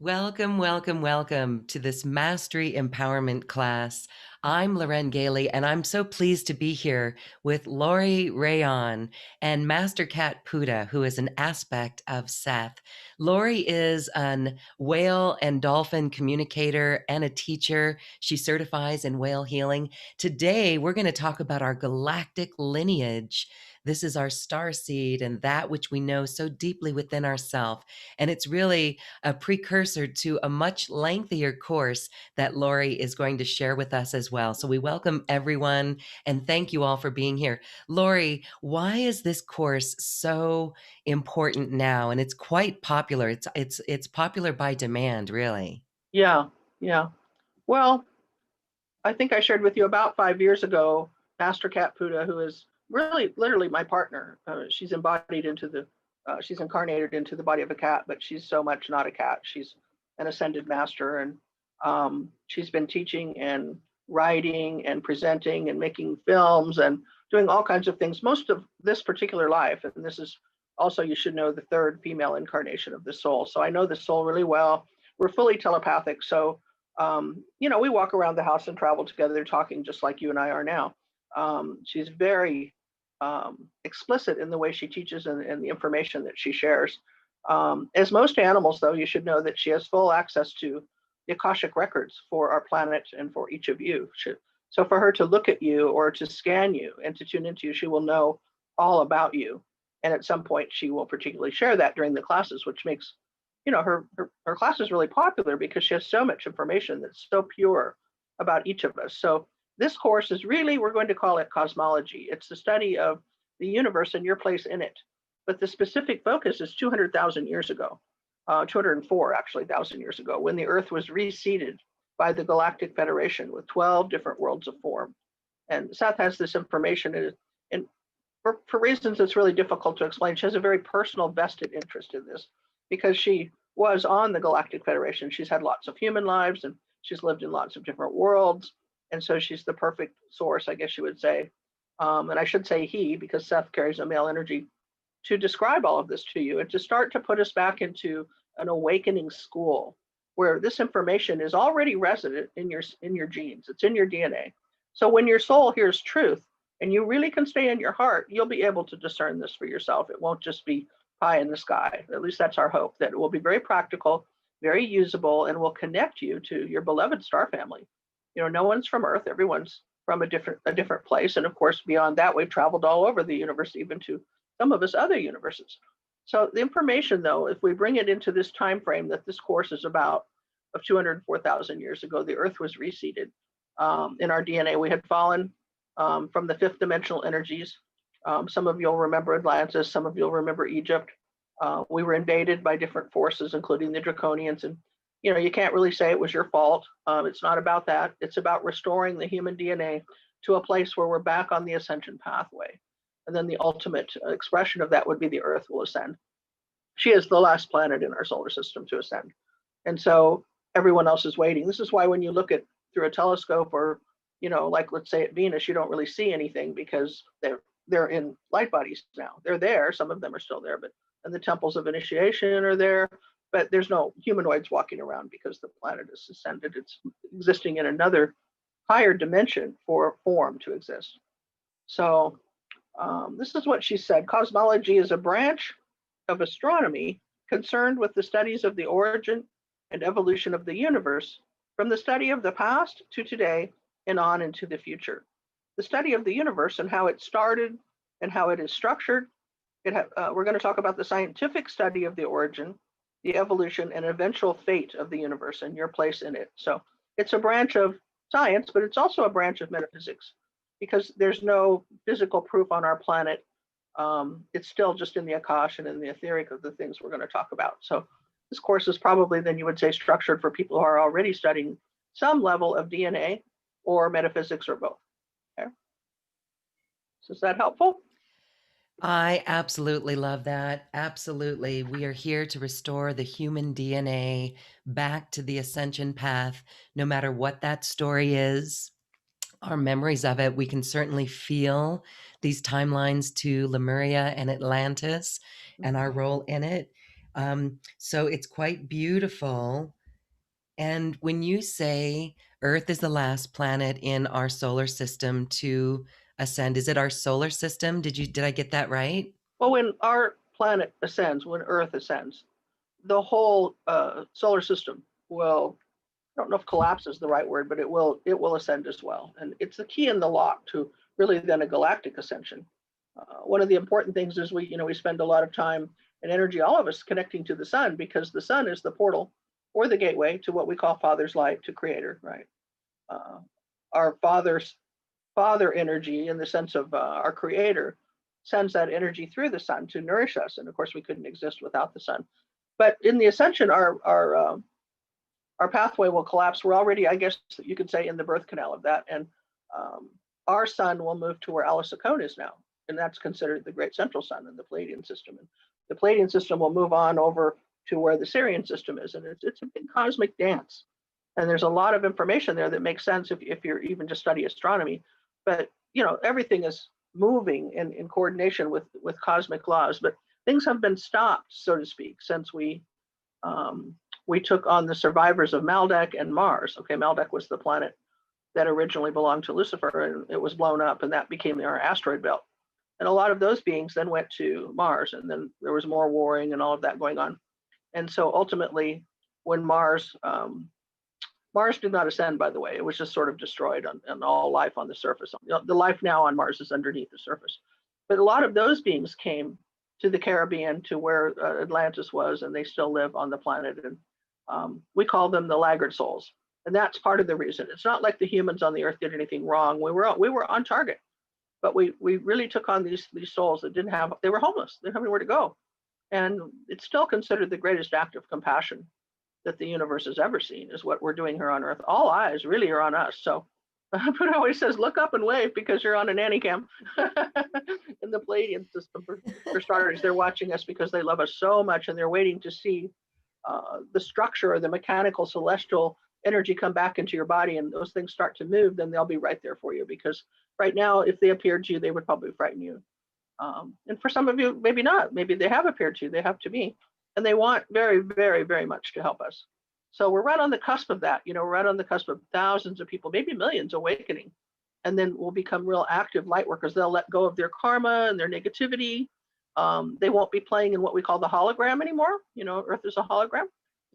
Welcome, welcome, welcome to this Mastery Empowerment class. I'm Loren Gailey, and I'm so pleased to be here with Laurie Rayon and Master Cat Puda, who is an aspect of Seth. Laurie is an whale and dolphin communicator and a teacher. She certifies in whale healing. Today, we're going to talk about our galactic lineage. This is our star seed and that which we know so deeply within ourselves. And it's really a precursor to a much lengthier course that Laurie is going to share with us as well. So we welcome everyone and thank you all for being here. Laurie, why is this course so important now? And it's quite popular. It's popular by demand, really. Yeah, yeah. Well, I think I shared with you about 5 years ago, Master Cat Puda, who is really literally my partner. She's incarnated into the body of a cat, but she's so much not a cat. She's an ascended master, and she's been teaching and writing and presenting and making films and doing all kinds of things most of this particular life. And this is also, you should know, the third female incarnation of the soul. So I know the soul really well. We're fully telepathic. So we walk around the house and travel together talking just like you and I are now. She's very explicit in the way she teaches and the information that she shares. As most animals, though, you should know that she has full access to the Akashic records for our planet and for each of you. So for her to look at you or to scan you and to tune into you, she will know all about you. And at some point, she will particularly share that during the classes, which makes her class is really popular because she has so much information that's so pure about each of us. So this course is really, we're going to call it cosmology. It's the study of the universe and your place in it. But the specific focus is 200,000 years ago, 204 actually, 1,000 years ago, when the Earth was reseeded by the Galactic Federation with 12 different worlds of form. And Seth has this information, and for reasons that's really difficult to explain, she has a very personal vested interest in this because she was on the Galactic Federation. She's had lots of human lives and she's lived in lots of different worlds. And so she's the perfect source, I guess you would say. And I should say he, because Seth carries a male energy, to describe all of this to you and to start to put us back into an awakening school where this information is already resident in your genes. It's in your DNA. So when your soul hears truth and you really can stay in your heart, you'll be able to discern this for yourself. It won't just be pie in the sky. At least that's our hope, that it will be very practical, very usable, and will connect you to your beloved star family. No one's from Earth. Everyone's from a different place. And of course, beyond that, we've traveled all over the universe, even to some of us other universes. So the information, though, if we bring it into this time frame that this course is about, of 204,000 years ago, the Earth was reseeded. In our DNA, we had fallen from the fifth dimensional energies. Some of you'll remember Atlantis, some of you'll remember Egypt. We were invaded by different forces, including the Draconians. And, you can't really say it was your fault. It's not about that. It's about restoring the human DNA to a place where we're back on the ascension pathway. And then the ultimate expression of that would be the Earth will ascend. She is the last planet in our solar system to ascend. And so everyone else is waiting. This is why when you look at through a telescope or, like let's say at Venus, you don't really see anything because they're in light bodies now. They're there. Some of them are still there, and the temples of initiation are there, but there's no humanoids walking around because the planet is ascended. It's existing in another higher dimension for form to exist. So this is what she said. Cosmology is a branch of astronomy concerned with the studies of the origin and evolution of the universe from the study of the past to today and on into the future. The study of the universe and how it started and how it is structured. We're going to talk about the scientific study of the origin, the evolution, and eventual fate of the universe and your place in it. So it's a branch of science, but it's also a branch of metaphysics because there's no physical proof on our planet. It's still just in the Akash and in the etheric of the things we're going to talk about. So this course is probably, then you would say, structured for people who are already studying some level of DNA or metaphysics or both. Okay. So is that helpful? I absolutely love that. Absolutely. We are here to restore the human DNA back to the ascension path, no matter what that story is. Our memories of it, we can certainly feel these timelines to Lemuria and Atlantis and our role in it. So it's quite beautiful. And when you say Earth is the last planet in our solar system to ascend, is it our solar system? Did I get that right? Well, when our planet ascends, when Earth ascends, the whole solar system will, I don't know if collapse is the right word, but it will ascend as well. And it's the key in the lock to really then a galactic ascension. One of the important things is we spend a lot of time and energy, all of us, connecting to the sun, because the sun is the portal or the gateway to what we call Father's light, to Creator, right? Uh, our father energy, in the sense of our Creator, sends that energy through the sun to nourish us, and of course we couldn't exist without the sun. But in the ascension, our pathway will collapse. We're already, I guess you could say, in the birth canal of that, and um, our sun will move to where Alcyon is now, and that's considered the great central sun in the Palladian system. And the Palladian system will move on over to where the Sirian system is, and it's a big cosmic dance. And there's a lot of information there that makes sense if you're even just study astronomy. But everything is moving in coordination with cosmic laws. But things have been stopped, so to speak, since we took on the survivors of Maldek and Mars. Okay, Maldek was the planet that originally belonged to Lucifer, and it was blown up, and that became our asteroid belt. And a lot of those beings then went to Mars, and then there was more warring and all of that going on. And so ultimately, when Mars did not ascend, by the way, it was just sort of destroyed on all life on the surface. The life now on Mars is underneath the surface. But a lot of those beings came to the Caribbean, to where Atlantis was, and they still live on the planet. And we call them the laggard souls. And that's part of the reason. It's not like the humans on the Earth did anything wrong. We were on target, but we really took on these souls that they were homeless. They didn't have anywhere to go. And it's still considered the greatest act of compassion that the universe has ever seen, is what we're doing here on Earth. All eyes really are on us. So Buddha always says, look up and wave, because you're on a nanny cam. In the Palladian system, for starters, they're watching us because they love us so much, and they're waiting to see the structure or the mechanical celestial energy come back into your body, and those things start to move, then they'll be right there for you. Because right now, if they appeared to you, they would probably frighten you. And for some of you, maybe not. Maybe they have appeared to you. They have to me. And they want very, very, very much to help us. So we're right on the cusp of that. We're right on the cusp of thousands of people, maybe millions, awakening. And then we'll become real active light workers. They'll let go of their karma and their negativity. They won't be playing in what we call the hologram anymore. Earth is a hologram.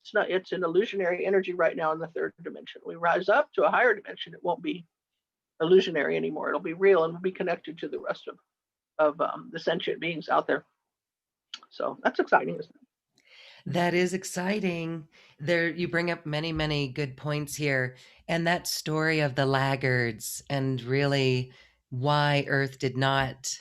It's an illusionary energy right now in the third dimension. We rise up to a higher dimension, it won't be illusionary anymore. It'll be real, and we'll be connected to the rest of the sentient beings out there. So that's exciting, isn't it? That is exciting. There, you bring up many, many good points here. And that story of the laggards, and really why Earth did not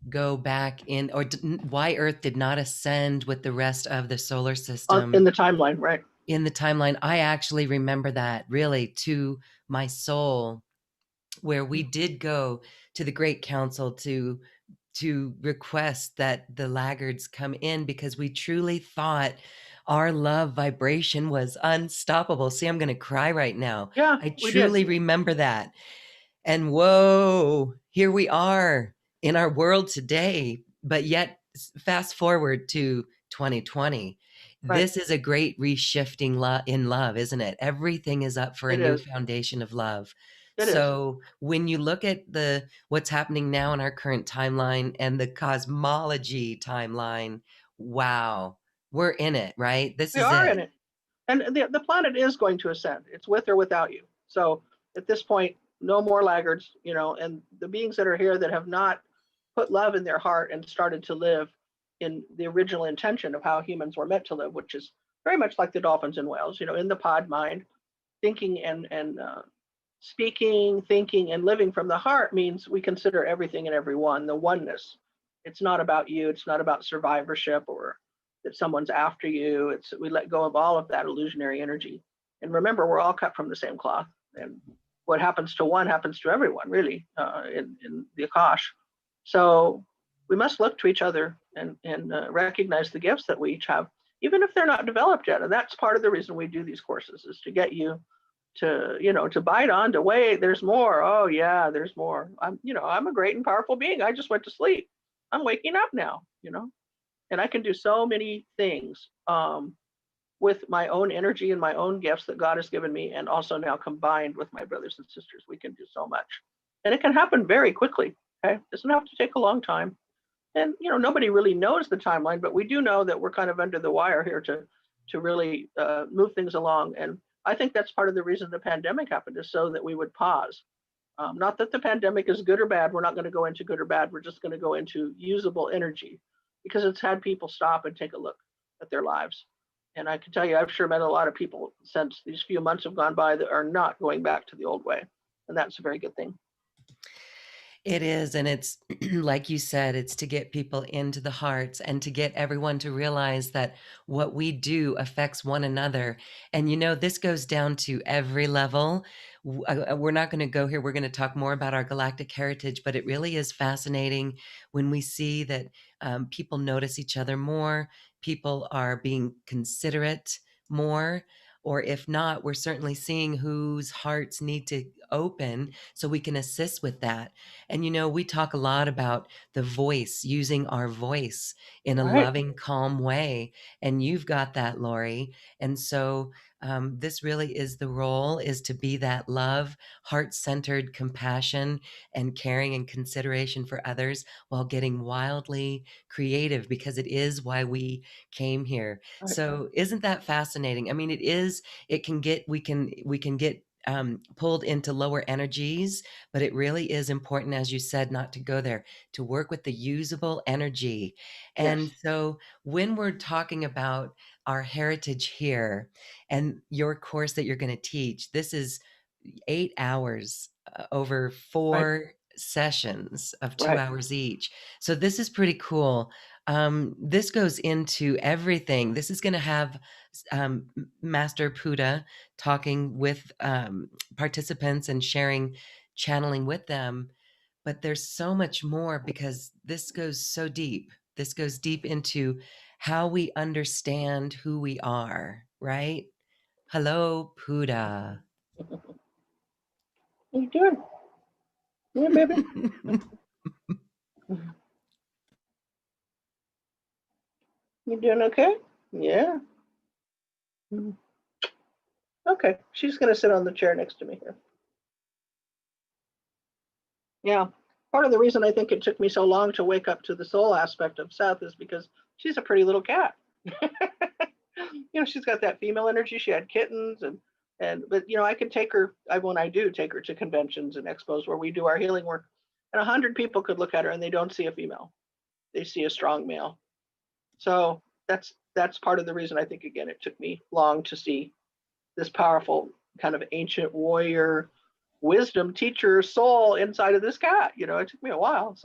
go back in, or why Earth did not ascend with the rest of the solar In system the timeline, right? in the timeline. I actually remember that really to my soul, where we did go to the Great Council to request that the laggards come in, because we truly thought our love vibration was unstoppable. See, I'm going to cry right now. Yeah, I we did. truly remember that. And whoa, here we are in our world today. But yet, fast forward to 2020. Right. This is a great reshifting in love, isn't it? Everything is up for a It new is. foundation of love. It is. So when you look at what's happening now in our current timeline and the cosmology timeline, wow, we're in it, right? This We is are in it. it. And the planet is going to ascend. It's with or without you. So at this point, no more laggards, and the beings that are here that have not put love in their heart and started to live in the original intention of how humans were meant to live, which is very much like the dolphins and whales, in the pod mind, thinking and speaking, thinking, and living from the heart means we consider everything and everyone, the oneness. It's not about you. It's not about survivorship or that someone's after you. We let go of all of that illusionary energy. And remember, we're all cut from the same cloth. And what happens to one happens to everyone, really, in the Akash. So we must look to each other and recognize the gifts that we each have, even if they're not developed yet. And that's part of the reason we do these courses, is to get you to bite on, to wait, there's more. Oh yeah, there's more. I'm a great and powerful being. I just went to sleep. I'm waking up now. And I can do so many things with my own energy and my own gifts that God has given me, and also now combined with my brothers and sisters, we can do so much. And it can happen very quickly. Okay, it doesn't have to take a long time. And nobody really knows the timeline, but we do know that we're kind of under the wire here to really move things along. And I think that's part of the reason the pandemic happened, is so that we would pause. Not that the pandemic is good or bad. We're not going to go into good or bad. We're just going to go into usable energy, because it's had people stop and take a look at their lives. And I can tell you, I've sure met a lot of people since these few months have gone by that are not going back to the old way. And that's a very good thing. It is. And it's like you said, it's to get people into the hearts and to get everyone to realize that what we do affects one another. And, this goes down to every level. We're not going to go here. We're going to talk more about our galactic heritage, but it really is fascinating when we see that people notice each other more, people are being considerate more. Or if not, we're certainly seeing whose hearts need to open so we can assist with that. And we talk a lot about the voice, using our voice in a Right. loving, calm way. And you've got that, Laurie. And so this really is the role, is to be that love, heart-centered compassion and caring and consideration for others, while getting wildly creative, because it is why we came here. Right. So isn't that fascinating? I mean, it can get, we can get pulled into lower energies, but it really is important, as you said, not to go there, to work with the usable energy. And Yes. so when we're talking about our heritage here and your course that you're going to teach, this is 8 hours over Right. 4 sessions of two Right. hours each. So this is pretty cool. This goes into everything. This is going to have Master Puda talking with participants and sharing, channeling with them. But there's so much more, because this goes so deep. This goes deep into how we understand who we are, right? Hello, Puda. What are you doing? Yeah, baby. You doing okay? Yeah. Okay. She's going to sit on the chair next to me here. Yeah. Part of the reason I think it took me so long to wake up to the soul aspect of Seth is because she's a pretty little cat. She's got that female energy. She had kittens but I can take her, when I do take her to conventions and expos where we do our healing work, and 100 people could look at her and they don't see a female. They see a strong male. So that's part of the reason I think, again, it took me long to see this powerful kind of ancient warrior wisdom teacher soul inside of this cat. It took me a while.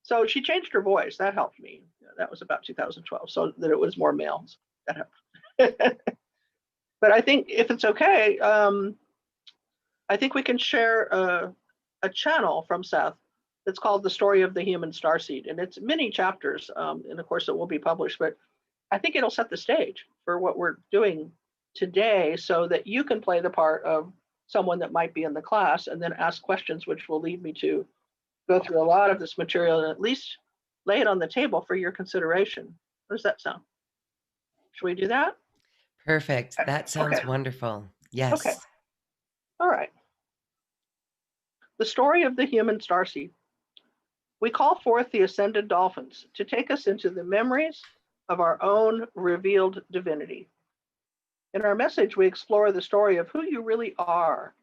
So she changed her voice. That helped me. That was about 2012. So that it was more males. That helped. But I think, if it's okay, I think we can share a channel from Seth that's called The Story of the Human Starseed. And it's many chapters. And of course, it will be published. But I think it'll set the stage for what we're doing today, so that you can play the part of someone that might be in the class and then ask questions, which will lead me to go through a lot of this material and at least lay it on the table for your consideration. What does that sound? Should we do that? Perfect. That Okay. sounds wonderful. Okay. Yes. All right. The story of the human starseed. We call forth the Ascended Dolphins to take us into the memories of our own revealed divinity. In our message, we explore the story of who you really are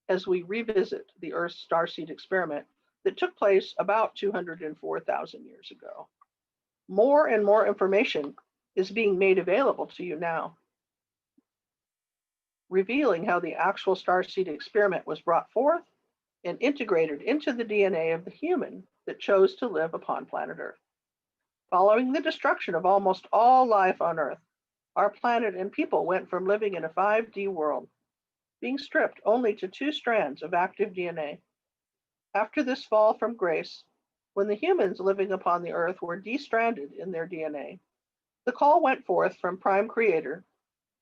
as we revisit the Earth's starseed experiment that took place about 204,000 years ago. More and more information is being made available to you now, revealing how the actual starseed experiment was brought forth and integrated into the DNA of the human that chose to live upon planet Earth. Following the destruction of almost all life on Earth, our planet and people went from living in a 5D world, being stripped only to 2 strands of active DNA. After this fall from grace, when the humans living upon the Earth were destranded in their DNA, the call went forth from Prime Creator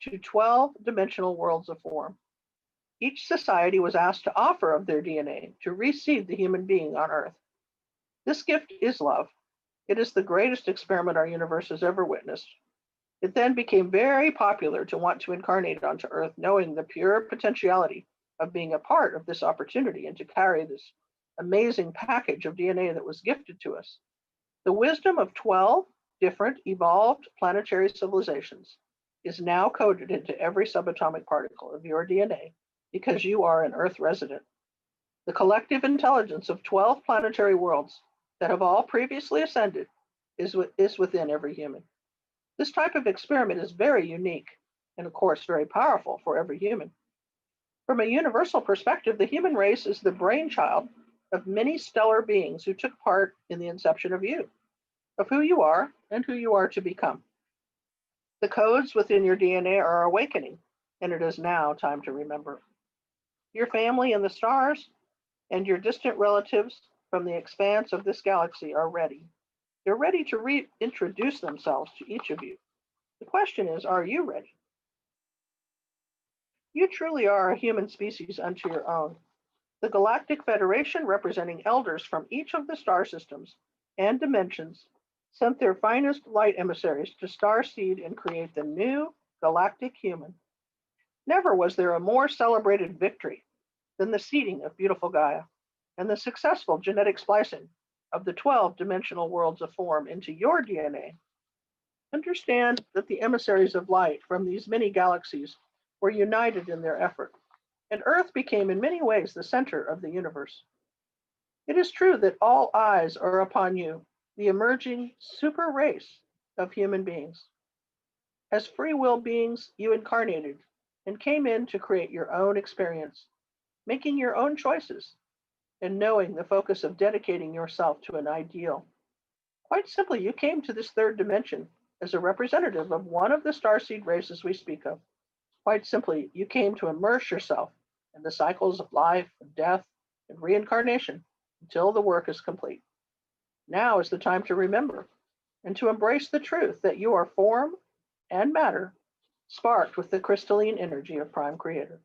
to 12-dimensional worlds of form. Each society was asked to offer of their DNA to reseed the human being on Earth. This gift is love, It is the greatest experiment our universe has ever witnessed. It then became very popular to want to incarnate onto Earth, knowing the pure potentiality of being a part of this opportunity and to carry this amazing package of DNA that was gifted to us. The wisdom of 12 different evolved planetary civilizations is now coded into every subatomic particle of your DNA because you are an Earth resident. The collective intelligence of 12 planetary worlds that have all previously ascended is within every human. This type of experiment is very unique and, of course, very powerful for every human. From a universal perspective, the human race is the brainchild of many stellar beings who took part in the inception of you, of who you are and who you are to become. The codes within your DNA are awakening, and it is now time to remember. Your family in the stars and your distant relatives from the expanse of this galaxy are ready. They're ready to reintroduce themselves to each of you. The question is, are you ready? You truly are a human species unto your own. The Galactic Federation, representing elders from each of the star systems and dimensions, sent their finest light emissaries to starseed and create the new Galactic Human. Never was there a more celebrated victory than the seeding of beautiful Gaia and the successful genetic splicing of the 12-dimensional worlds of form into your DNA. Understand that the emissaries of light from these many galaxies were united in their effort, and Earth became in many ways the center of the universe. It is true that all eyes are upon you, the emerging super race of human beings. As free will beings, you incarnated and came in to create your own experience, making your own choices, and knowing the focus of dedicating yourself to an ideal. Quite simply, you came to this third dimension as a representative of one of the starseed races we speak of. Quite simply, you came to immerse yourself in the cycles of life and death and reincarnation until the work is complete. Now is the time to remember and to embrace the truth that you are form and matter sparked with the crystalline energy of Prime Creator.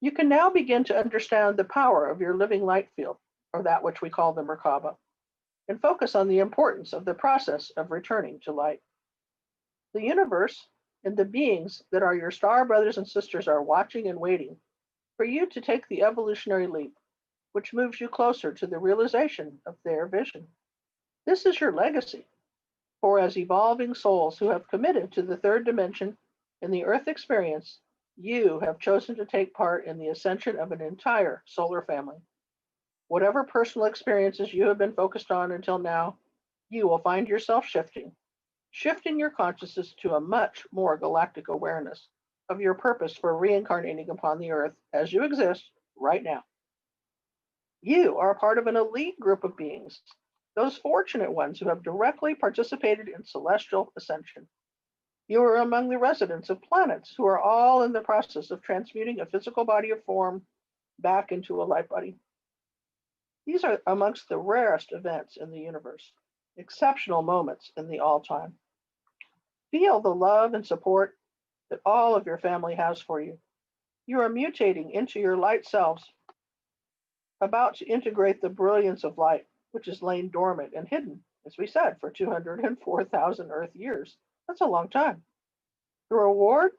You can now begin to understand the power of your living light field, or that which we call the merkaba, and focus on the importance of the process of returning to light. The universe and the beings that are your star brothers and sisters are watching and waiting for you to take the evolutionary leap, which moves you closer to the realization of their vision. This is your legacy, for as evolving souls who have committed to the third dimension in the Earth experience, you have chosen to take part in the ascension of an entire solar family. Whatever personal experiences you have been focused on until now, you will find yourself shifting your consciousness to a much more galactic awareness of your purpose for reincarnating upon the Earth as you exist right now. You are a part of an elite group of beings, those fortunate ones who have directly participated in celestial ascension. You are among the residents of planets who are all in the process of transmuting a physical body of form back into a light body. These are amongst the rarest events in the universe, exceptional moments in the all-time. Feel the love and support that all of your family has for you. You are mutating into your light selves, about to integrate the brilliance of light, which has lain dormant and hidden, as we said, for 204,000 Earth years. That's a long time. The reward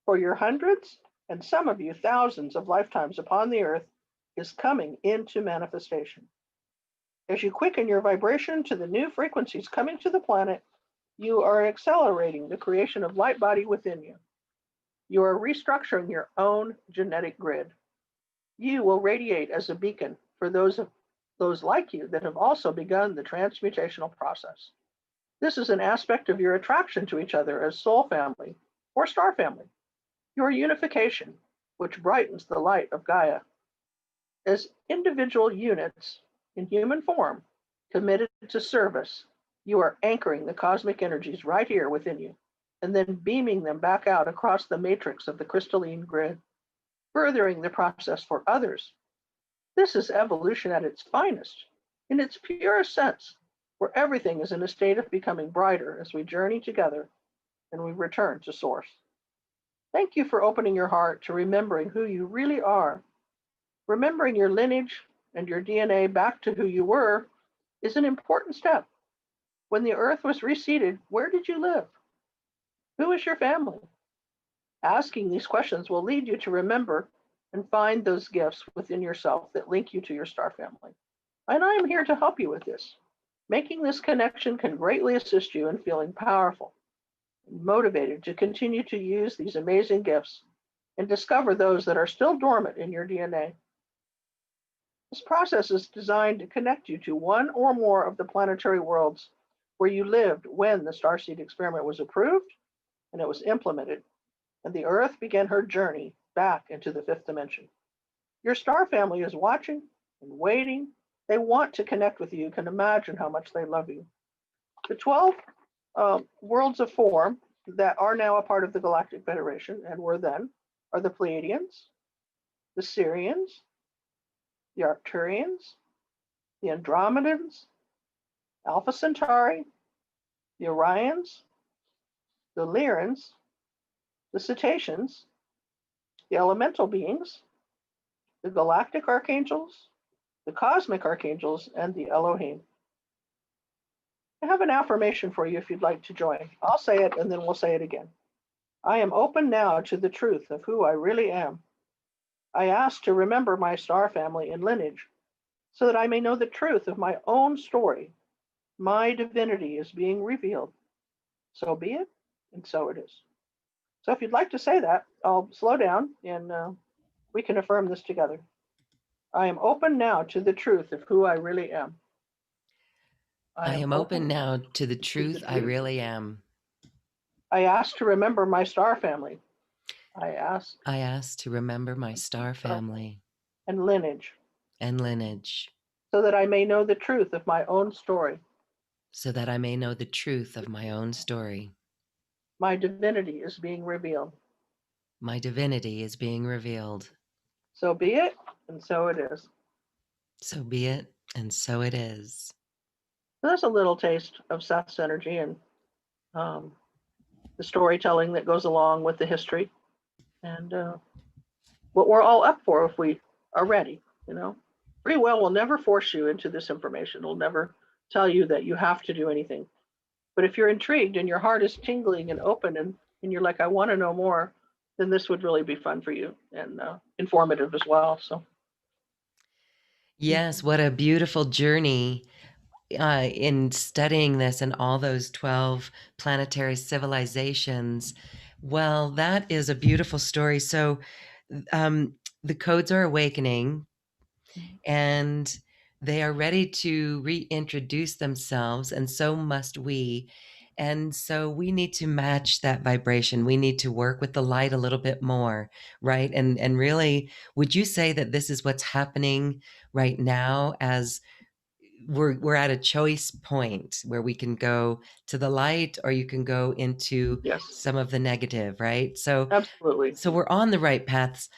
for your hundreds, and some of you thousands of lifetimes upon the Earth, is coming into manifestation. As you quicken your vibration to the new frequencies coming to the planet, you are accelerating the creation of light body within you. You are restructuring your own genetic grid. You will radiate as a beacon for those like you that have also begun the transmutational process. This is an aspect of your attraction to each other as soul family or star family, your unification, which brightens the light of Gaia. As individual units in human form, committed to service, you are anchoring the cosmic energies right here within you, and then beaming them back out across the matrix of the crystalline grid, furthering the process for others. This is evolution at its finest, in its purest sense, where everything is in a state of becoming brighter as we journey together and we return to Source. Thank you for opening your heart to remembering who you really are. Remembering your lineage and your DNA back to who you were is an important step. When the Earth was reseeded, where did you live? Who is your family? Asking these questions will lead you to remember and find those gifts within yourself that link you to your star family. And I am here to help you with this. Making this connection can greatly assist you in feeling powerful and motivated to continue to use these amazing gifts and discover those that are still dormant in your DNA. This process is designed to connect you to one or more of the planetary worlds where you lived when the starseed experiment was approved and it was implemented, and the Earth began her journey back into the fifth dimension. Your star family is watching and waiting. They want to connect with you. You can imagine how much they love you. The 12 worlds of form that are now a part of the Galactic Federation and were then are the Palladians, the Sirians, the Arcturians, the Andromedans, Alpha Centauri, the Orions, the Lyrans, the Cetaceans, the elemental beings, the galactic archangels, the cosmic archangels, and the Elohim. I have an affirmation for you if you'd like to join. I'll say it and then we'll say it again. I am open now to the truth of who I really am. I ask to remember my star family and lineage so that I may know the truth of my own story. My divinity is being revealed. So be it, and so it is. So if you'd like to say that, I'll slow down and we can affirm this together. I am open now to the truth of who I really am. I I am am open open now to the to the truth I truth. really am. I ask to remember my star family. I ask I ask to remember my star star family family and lineage and lineage so that I may know the truth of my own story. so that I may know the truth of my own story. My divinity is being revealed. My divinity is being revealed. So be it, and so it is. So be it, and so it is. So that's a little taste of Seth's energy and um, the storytelling that goes along with the history and what we're all up for if we are ready. You know, free will will never force you into this information. It'll never tell you that you have to do anything. But if you're intrigued and your heart is tingling and open and you're like, I want to know more, then this would really be fun for you and informative as well. So, Yes, what a beautiful journey in studying this and all those 12 planetary civilizations. Well, that is a beautiful story. So, um, the codes are awakening and they are ready to reintroduce themselves, and so must we. And so we need to match that vibration. We need to work with the light a little bit more, right? And really, would you say that this is what's happening right now as we're at a choice point where we can go to the light or you can go into yes, some of the negative, right? So absolutely. so we're on the right paths.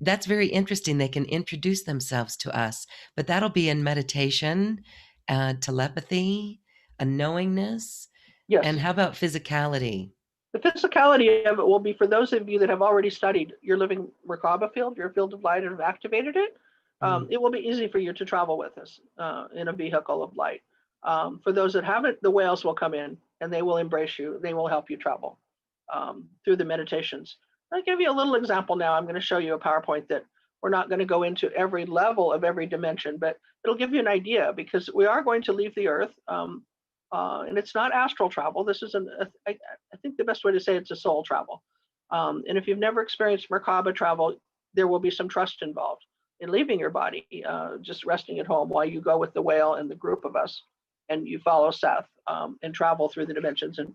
That's very interesting. They can introduce themselves to us, but that'll be in meditation, telepathy, a knowingness. And Yes. how about physicality? The physicality of it will be for those of you that have already studied your living merkaba field, your field of light, and have activated it. Mm. It will be easy for you to travel with us in a vehicle of light. For those that haven't, the whales will come in and they will embrace you. They will help you travel through the meditations. I'll give you a little example now. I'm going to show you a PowerPoint that we're not going to go into every level of every dimension, but it'll give you an idea because we are going to leave the Earth. And it's not astral travel. This is I think the best way to say it's a soul travel. And if you've never experienced merkaba travel, there will be some trust involved in leaving your body, just resting at home while you go with the whale and the group of us, and you follow Seth and travel through the dimensions. And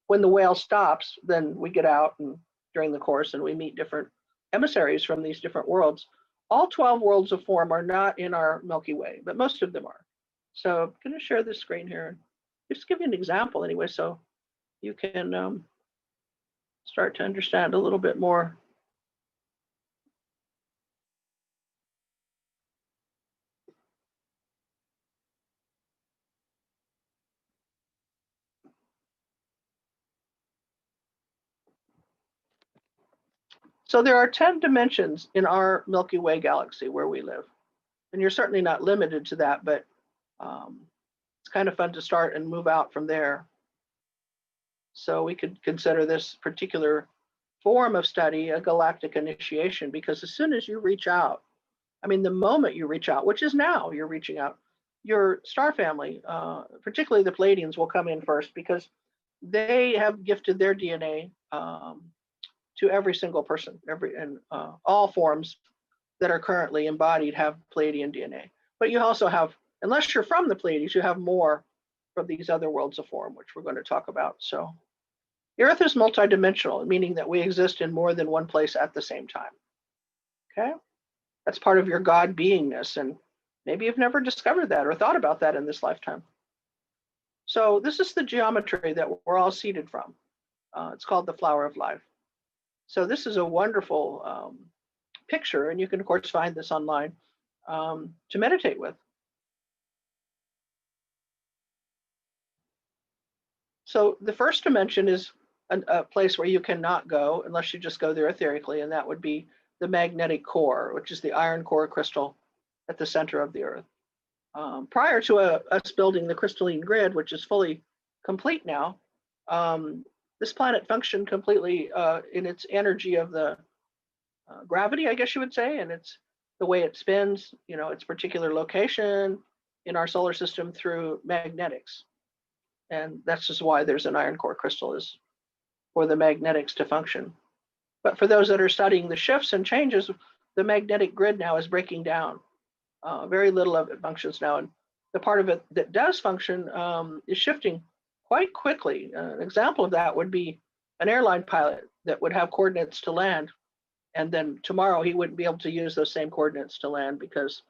when the whale stops, then we get out and during the course and we meet different emissaries from these different worlds. All 12 worlds of form are not in our Milky Way, but most of them are. So I'm going to share this screen here and just give you an example anyway, so you can start to understand a little bit more. So there are 10 dimensions in our Milky Way galaxy where we live. And you're certainly not limited to that, but it's kind of fun to start and move out from there. So we could consider this particular form of study a galactic initiation, because as soon as you reach out, I mean, the moment you reach out, which is now you're reaching out, your star family, particularly the Palladians, will come in first because they have gifted their DNA to every single person, and all forms that are currently embodied have Palladian DNA. But you also have, unless you're from the Pleiades, you have more from these other worlds of form, which we're going to talk about. So the Earth is multidimensional, meaning that we exist in more than one place at the same time. Okay? That's part of your God beingness, and maybe you've never discovered that or thought about that in this lifetime. So this is the geometry that we're all seeded from. It's called the flower of life. So this is a wonderful picture, and you can of course find this online to meditate with. So the first dimension is a place where you cannot go unless you just go there etherically, and that would be the magnetic core, which is the iron core crystal at the center of the Earth. Prior to us building the crystalline grid, which is fully complete now, this planet functioned completely in its energy of the gravity, I guess you would say, and it's the way it spins, its particular location in our solar system through magnetics. And that's just why there's an iron core crystal, is for the magnetics to function. But for those that are studying the shifts and changes, the magnetic grid now is breaking down. Very little of it functions now. And the part of it that does function is shifting quite quickly. An example of that would be an airline pilot that would have coordinates to land. And then tomorrow he wouldn't be able to use those same coordinates to land because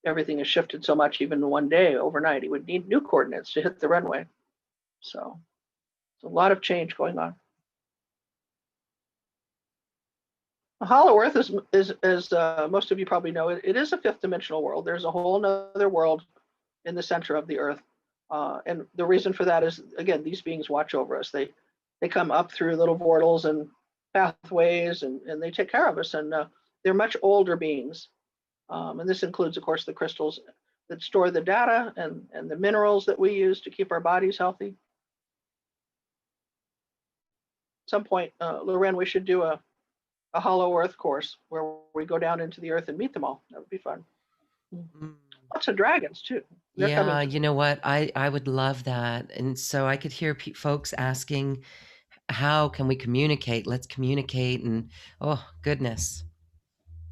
everything has shifted so much, even in one day, overnight. He would need new coordinates to hit the runway. So there's a lot of change going on. The hollow Earth is as most of you probably know, it is a fifth dimensional world. There's a whole other world in the center of the Earth. And the reason for that is, again, these beings watch over us. They come up through little portals and pathways, and they take care of us. And they're much older beings. And this includes, of course, the crystals that store the data and the minerals that we use to keep our bodies healthy. At some point, Loren, we should do a hollow Earth course where we go down into the Earth and meet them all. That would be fun. Lots of dragons too. They're Yeah, coming. you know what? I would love that. And so I could hear folks asking, how can we communicate? Let's communicate. And oh, goodness.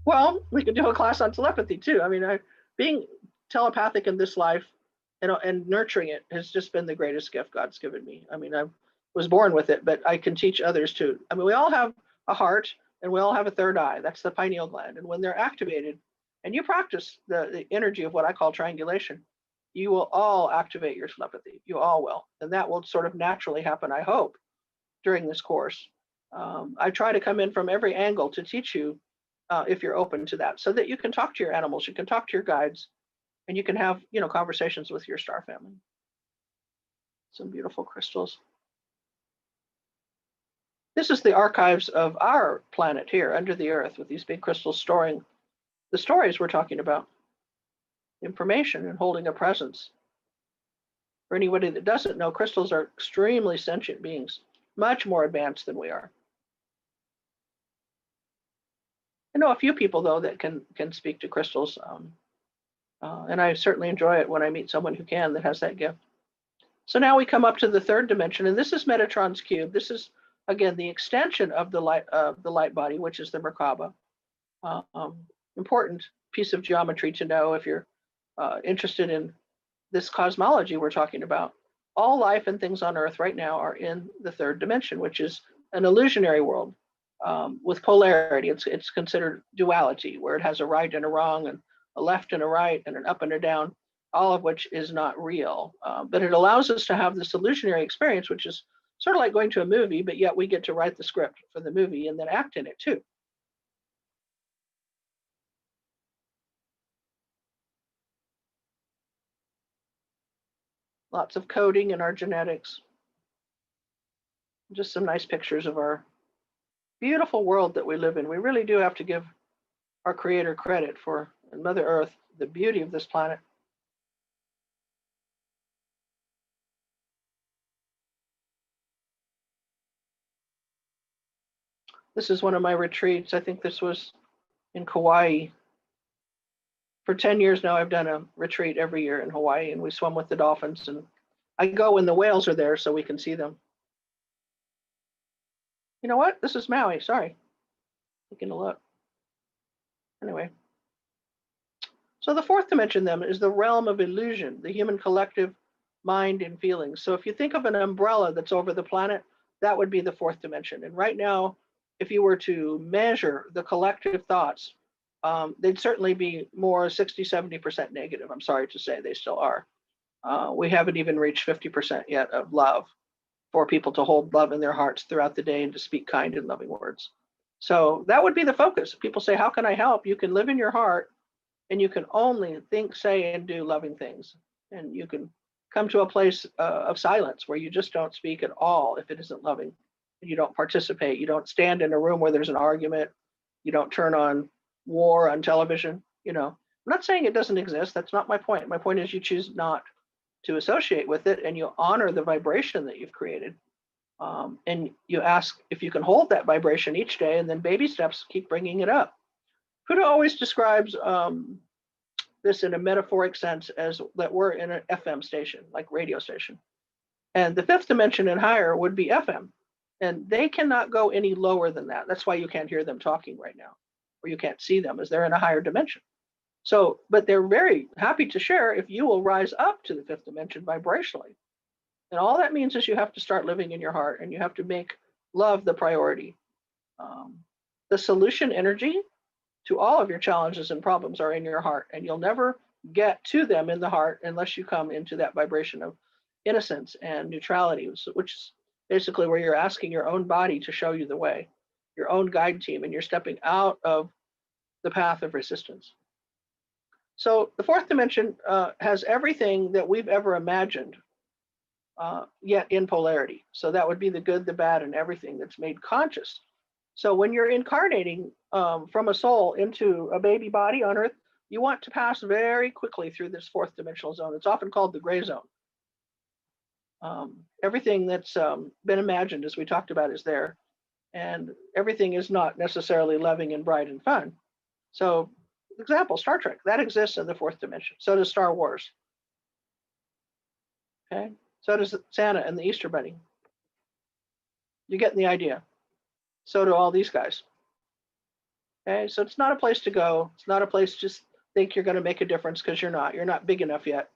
Well, we could do a class on telepathy too. I mean, being telepathic in this life and nurturing it has just been the greatest gift God's given me. I mean, I was born with it, but I can teach others too. I mean, we all have a heart and we all have a third eye. That's the pineal gland. And when they're activated, and you practice the energy of what I call triangulation, you will all activate your telepathy. You all will. And that will sort of naturally happen, I hope, during this course. I try to come in from every angle to teach you, if you're open to that, so that you can talk to your animals, you can talk to your guides, and you can have, conversations with your star family. Some beautiful crystals. This is the archives of our planet here under the Earth, with these big crystals storing the stories we're talking about, information and holding a presence. For anybody that doesn't know, crystals are extremely sentient beings, much more advanced than we are. I know a few people, though, that can speak to crystals, and I certainly enjoy it when I meet someone who can, that has that gift. So now we come up to the third dimension, and this is Metatron's Cube. This is, again, the extension of the light body, which is the merkaba. Important piece of geometry to know if you're interested in this cosmology we're talking about. All life and things on Earth right now are in the third dimension, which is an illusionary world with polarity. It's considered duality, where it has a right and a wrong, and a left and a right, and an up and a down, all of which is not real. But it allows us to have this illusionary experience, which is sort of like going to a movie, but yet we get to write the script for the movie and then act in it too. Lots of coding in our genetics. Just some nice pictures of our beautiful world that we live in. We really do have to give our Creator credit for, and Mother Earth, the beauty of this planet. This is one of my retreats. I think this was in Kauai. For 10 years now, I've done a retreat every year in Hawaii, and we swim with the dolphins. And I go when the whales are there so we can see them. You know what? This is Maui. Sorry. Taking a look. Anyway. So the fourth dimension then is the realm of illusion, the human collective mind and feelings. So if you think of an umbrella that's over the planet, that would be the fourth dimension. And right now, if you were to measure the collective thoughts, they'd certainly be more 60, 70% negative. I'm sorry to say they still are. We haven't even reached 50% yet of love for people to hold love in their hearts throughout the day and to speak kind and loving words. So that would be the focus. People say, how can I help? You can live in your heart and you can only think, say, and do loving things. And you can come to a place of silence where you just don't speak at all if it isn't loving. You don't participate. You don't stand in a room where there's an argument. You don't turn on war on television. I'm not saying it doesn't exist. That's not my point. My point is you choose not to associate with it, and you honor the vibration that you've created. And you ask if you can hold that vibration each day, and then baby steps keep bringing it up. Buddha always describes this in a metaphoric sense as that we're in an FM station, like radio station. And the fifth dimension and higher would be FM. And they cannot go any lower than that. That's why you can't hear them talking right now, or you can't see them, as they're in a higher dimension. So, but they're very happy to share if you will rise up to the fifth dimension vibrationally. And all that means is you have to start living in your heart, and you have to make love the priority. The solution energy to all of your challenges and problems are in your heart, and you'll never get to them in the heart unless you come into that vibration of innocence and neutrality, which is basically where you're asking your own body to show you the way, your own guide team, and you're stepping out of the path of resistance. So the fourth dimension has everything that we've ever imagined, yet in polarity. So that would be the good, the bad, and everything that's made conscious. So when you're incarnating from a soul into a baby body on Earth, you want to pass very quickly through this fourth dimensional zone. It's often called the gray zone. Everything that's been imagined, as we talked about, is there. And everything is not necessarily loving and bright and fun. So, example, Star Trek, that exists in the fourth dimension. So does Star Wars. Okay. So does Santa and the Easter Bunny. You're getting the idea. So do all these guys. Okay, so it's not a place to go. It's not a place to just think you're going to make a difference, because you're not. You're not big enough yet.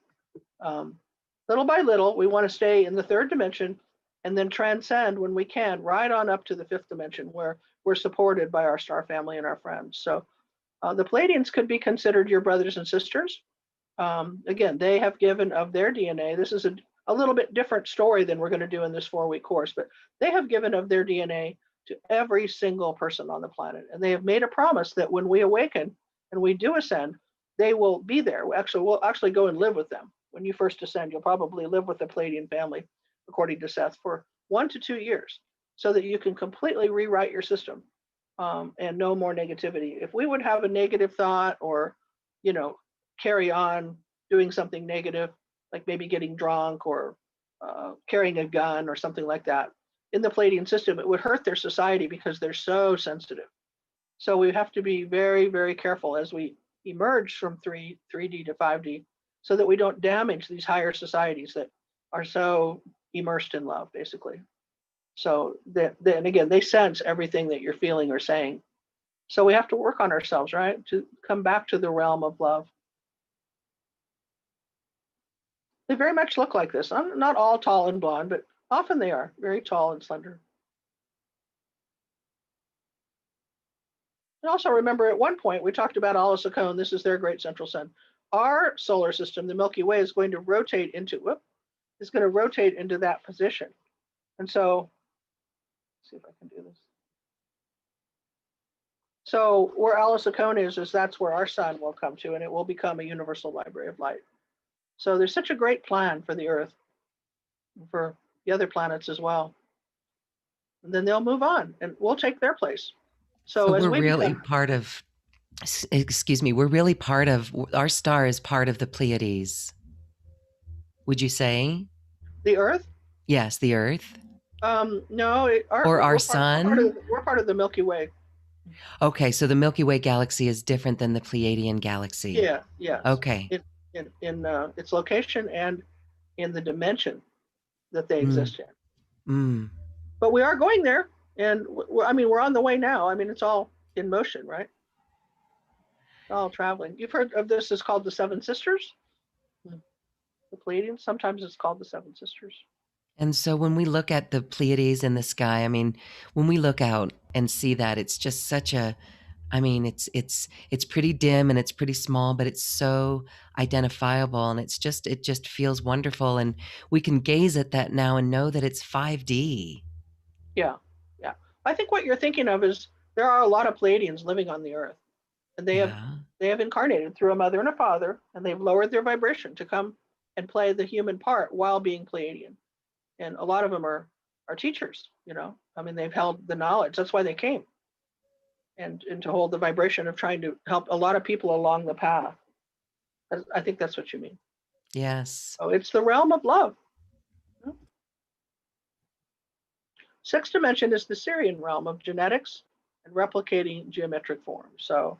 Little by little, we want to stay in the third dimension and then transcend when we can, right on up to the fifth dimension, where we're supported by our star family and our friends. So the Palladians could be considered your brothers and sisters. Again, they have given of their DNA. This is a little bit different story than we're going to do in this 4-week course, but they have given of their DNA to every single person on the planet. And they have made a promise that when we awaken and we do ascend, they will be there. We'll actually go and live with them. When you first ascend, you'll probably live with the Palladian family, according to Seth, for 1 to 2 years, so that you can completely rewrite your system and no more negativity. If we would have a negative thought, or, carry on doing something negative, like maybe getting drunk or carrying a gun or something like that, in the Palladian system, it would hurt their society because they're so sensitive. So we have to be very, very careful as we emerge from 3D to 5D, so that we don't damage these higher societies that are so immersed in love, basically. So then again, they sense everything that you're feeling or saying. So we have to work on ourselves, right, to come back to the realm of love. They very much look like this. Not all tall and blonde, but often they are very tall and slender. And also remember, at one point we talked about Alasakone. This is their great central sun. Our solar system, the Milky Way, is going to rotate into that position. And so, let's see if I can do this. So where Alasakone is that's where our sun will come to, and it will become a universal library of light. So there's such a great plan for the Earth, for the other planets as well. And then they'll move on, and we'll take their place. So as we're really part of, we're really part of, our star is part of the Pleiades. Would you say? The Earth? Yes, the Earth. No, or our we're sun? we're part of the Milky Way. Okay, so the Milky Way galaxy is different than the Pleiadian galaxy. Yeah, yes. Okay. In its location and in the dimension that they Mm, exist in. mm. But we are going there, and I mean, we're on the way now. I mean, it's all in motion, right? It's all traveling. You've heard of this? It's called the Seven Sisters, the Palladians. Sometimes it's called the Seven Sisters. And so when we look at the Pleiades in the sky, I mean, when we look out and see that, it's just such a, I mean, it's pretty dim and it's pretty small, but it's so identifiable and it just feels wonderful. And we can gaze at that now and know that it's 5D. Yeah, yeah. I think what you're thinking of is there are a lot of Palladians living on the Earth, and Yeah. they have incarnated through a mother and a father, and they've lowered their vibration to come and play the human part while being Pleiadian. And a lot of them are teachers. You know, I mean, they've held the knowledge. That's why they came, and to hold the vibration of trying to help a lot of people along the path. I think that's what you mean. Yes. Oh, it's the realm of love. Sixth dimension is the Sirian realm of genetics and replicating geometric forms. So,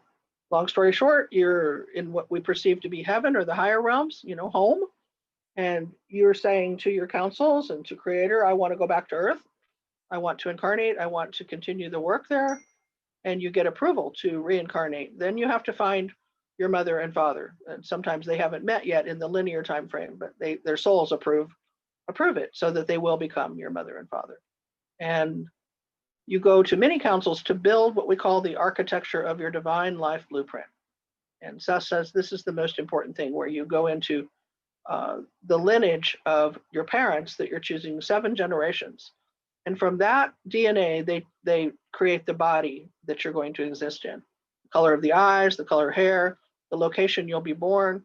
long story short, you're in what we perceive to be heaven or the higher realms, you know, home. And you're saying to your councils and to Creator, I want to go back to Earth. I want to incarnate. I want to continue the work there. And you get approval to reincarnate. Then you have to find your mother and father. And sometimes they haven't met yet in the linear time frame, but their souls approve it so that they will become your mother and father. And you go to many councils to build what we call the architecture of your divine life blueprint. And Seth says this is the most important thing, where you go into the lineage of your parents that you're choosing 7 generations. And from that DNA, they create the body that you're going to exist in. The color of the eyes, the color of hair, the location you'll be born,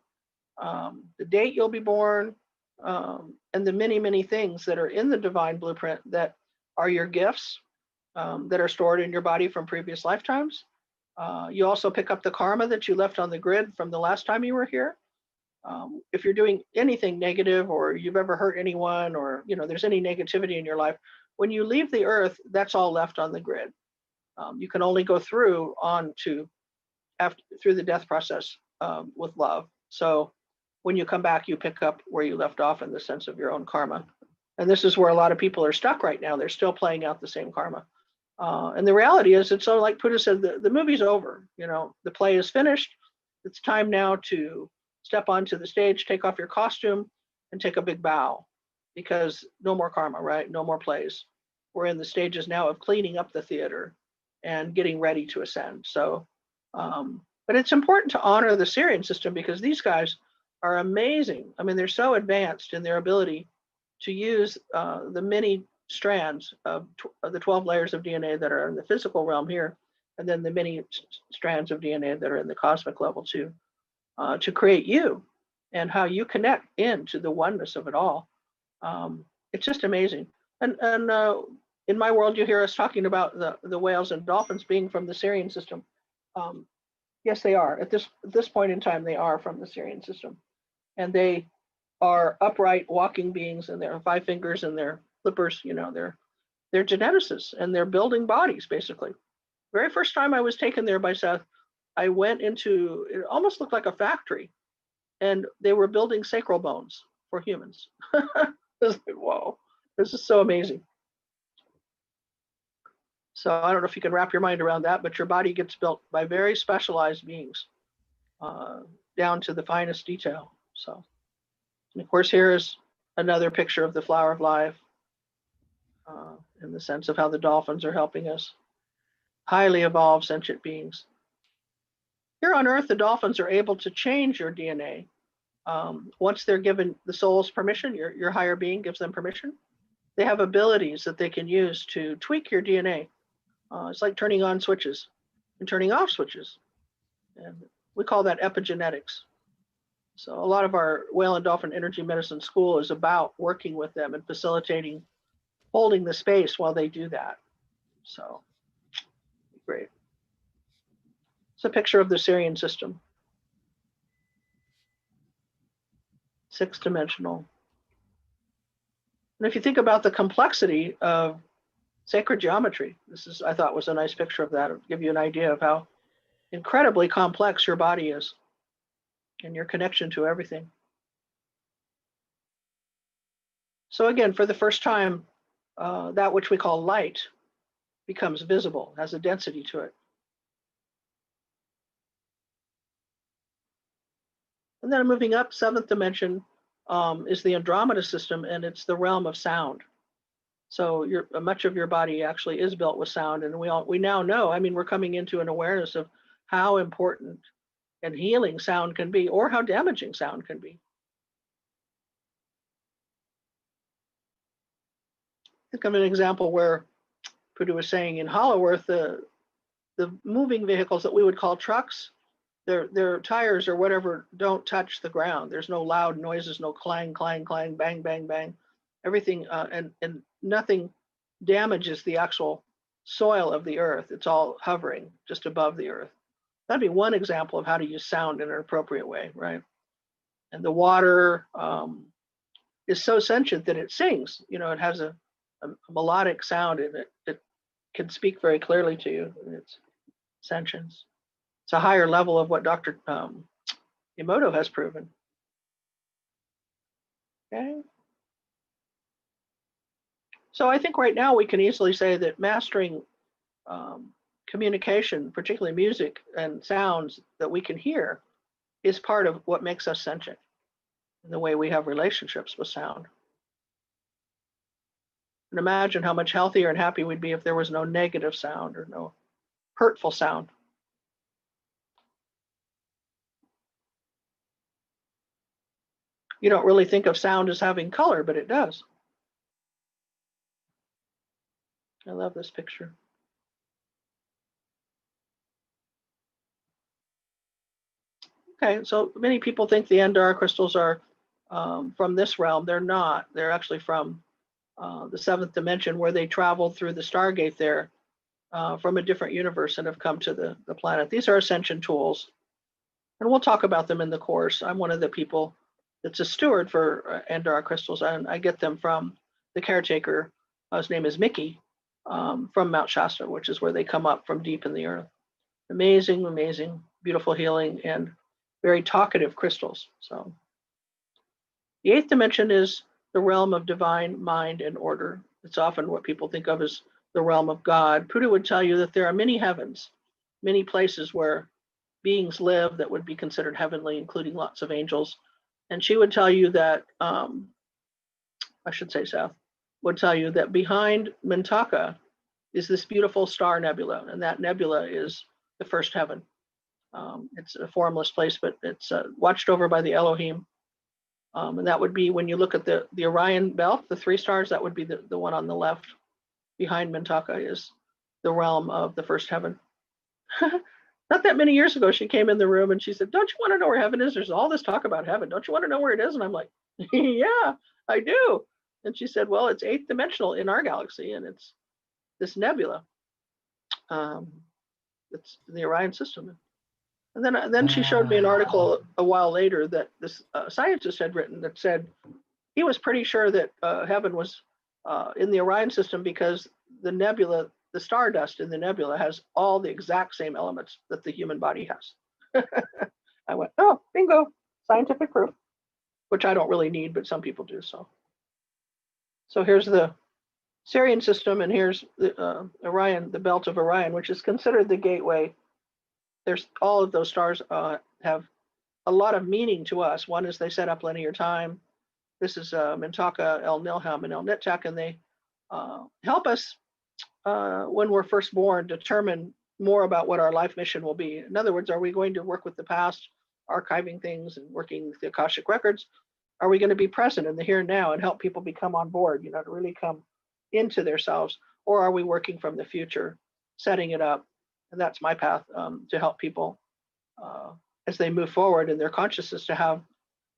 the date you'll be born, and the many, many things that are in the divine blueprint that are your gifts, that are stored in your body from previous lifetimes. You also pick up the karma that you left on the grid from the last time you were here. If you're doing anything negative, or you've ever hurt anyone, or you know there's any negativity in your life, when you leave the earth, that's all left on the grid. You can only go through through the death process with love. So when you come back, you pick up where you left off in the sense of your own karma. And this is where a lot of people are stuck right now. They're still playing out the same karma. And the reality is, it's so like Buddha said, the movie's over. You know, the play is finished. It's time now to step onto the stage, take off your costume, and take a big bow, because no more karma, right? No more plays. We're in the stages now of cleaning up the theater and getting ready to ascend. So, but it's important to honor the Syrian system, because these guys are amazing. I mean, they're so advanced in their ability to use the many strands of the 12 layers of DNA that are in the physical realm here, and then the many strands of DNA that are in the cosmic level to create you and how you connect into the oneness of it all. It's just amazing. And in my world, you hear us talking about the whales and dolphins being from the Syrian system. Yes, they are. At this point in time, they are from the Syrian system, and they are upright walking beings, and their 5 fingers and their flippers. You know, they're geneticists, and they're building bodies basically. Very first time I was taken there by Seth, I went into, it almost looked like a factory, and they were building sacral bones for humans. I was like, whoa, this is so amazing. So I don't know if you can wrap your mind around that, but your body gets built by very specialized beings, uh, down to the finest detail. So, and of course, here is another picture of the flower of life, in the sense of how the dolphins are helping us. Highly evolved sentient beings. Here on Earth, the dolphins are able to change your DNA. Once they're given the soul's permission, your higher being gives them permission, they have abilities that they can use to tweak your DNA. It's like turning on switches and turning off switches. And we call that epigenetics. So a lot of our whale and dolphin energy medicine school is about working with them and facilitating, holding the space while they do that. So great. It's a picture of the Syrian system. 6-dimensional. And if you think about the complexity of sacred geometry, this is, I thought, was a nice picture of that. It'll give you an idea of how incredibly complex your body is and your connection to everything. So again, for the first time, that which we call light becomes visible, has a density to it. And then moving up, seventh dimension is the Andromeda system, and it's the realm of sound. So much of your body actually is built with sound, and we now know. I mean, we're coming into an awareness of how important and healing sound can be, or how damaging sound can be. Think of an example where Pudu was saying in Hollow Earth, the moving vehicles that we would call trucks, their tires or whatever don't touch the ground. There's no loud noises, no clang, clang, clang, bang, bang, bang. Everything and nothing damages the actual soil of the earth. It's all hovering just above the earth. That'd be one example of how to use sound in an appropriate way, right? And the water is so sentient that it sings. You know, it has a melodic sound in it. It can speak very clearly to you in its sentience. It's a higher level of what Dr. Emoto has proven. Okay. So I think right now we can easily say that mastering communication, particularly music and sounds that we can hear, is part of what makes us sentient in the way we have relationships with sound. And imagine how much healthier and happy we'd be if there was no negative sound or no hurtful sound. You don't really think of sound as having color, but it does. I love this picture. Okay, so many people think the Andara crystals are from this realm. They're not. They're actually from the seventh dimension, where they traveled through the Stargate there from a different universe and have come to the planet. These are Ascension tools, and we'll talk about them in the course. I'm one of the people that's a steward for Andara crystals, and I get them from the caretaker. His name is Mickey, from Mount Shasta, which is where they come up from deep in the earth. Amazing, amazing, beautiful healing, and very talkative crystals. So the eighth dimension is the realm of divine mind and order. It's often what people think of as the realm of God. Pudu would tell you that there are many heavens, many places where beings live that would be considered heavenly, including lots of angels. And she would tell you that, I should say Seth, would tell you that behind Mintaka is this beautiful star nebula, and that nebula is the first heaven. It's a formless place, but it's watched over by the Elohim. And that would be, when you look at the Orion belt, the 3 stars, that would be the one on the left. Behind Mintaka is the realm of the first heaven. Not that many years ago, she came in the room and she said, "Don't you want to know where heaven is? There's all this talk about heaven. Don't you want to know where it is?" And I'm like, "Yeah, I do." And she said, "Well, it's 8th dimensional in our galaxy, and it's this nebula. It's in the Orion system." And then she showed me an article a while later that this scientist had written that said he was pretty sure that heaven was in the Orion system, because the nebula, the stardust in the nebula, has all the exact same elements that the human body has. I went, "Oh, bingo, scientific proof," which I don't really need, but some people do. So here's the Sirian system, and here's the Orion, the belt of Orion, which is considered the gateway. There's all of those stars have a lot of meaning to us. One is they set up linear time. This is Mintaka, El Nilham, and El Nitak, and they help us when we're first born determine more about what our life mission will be. In other words, are we going to work with the past, archiving things and working with the Akashic records? Are we going to be present in the here and now and help people become on board, to really come into themselves? Or are we working from the future, setting it up? And that's my path, to help people as they move forward in their consciousness, to have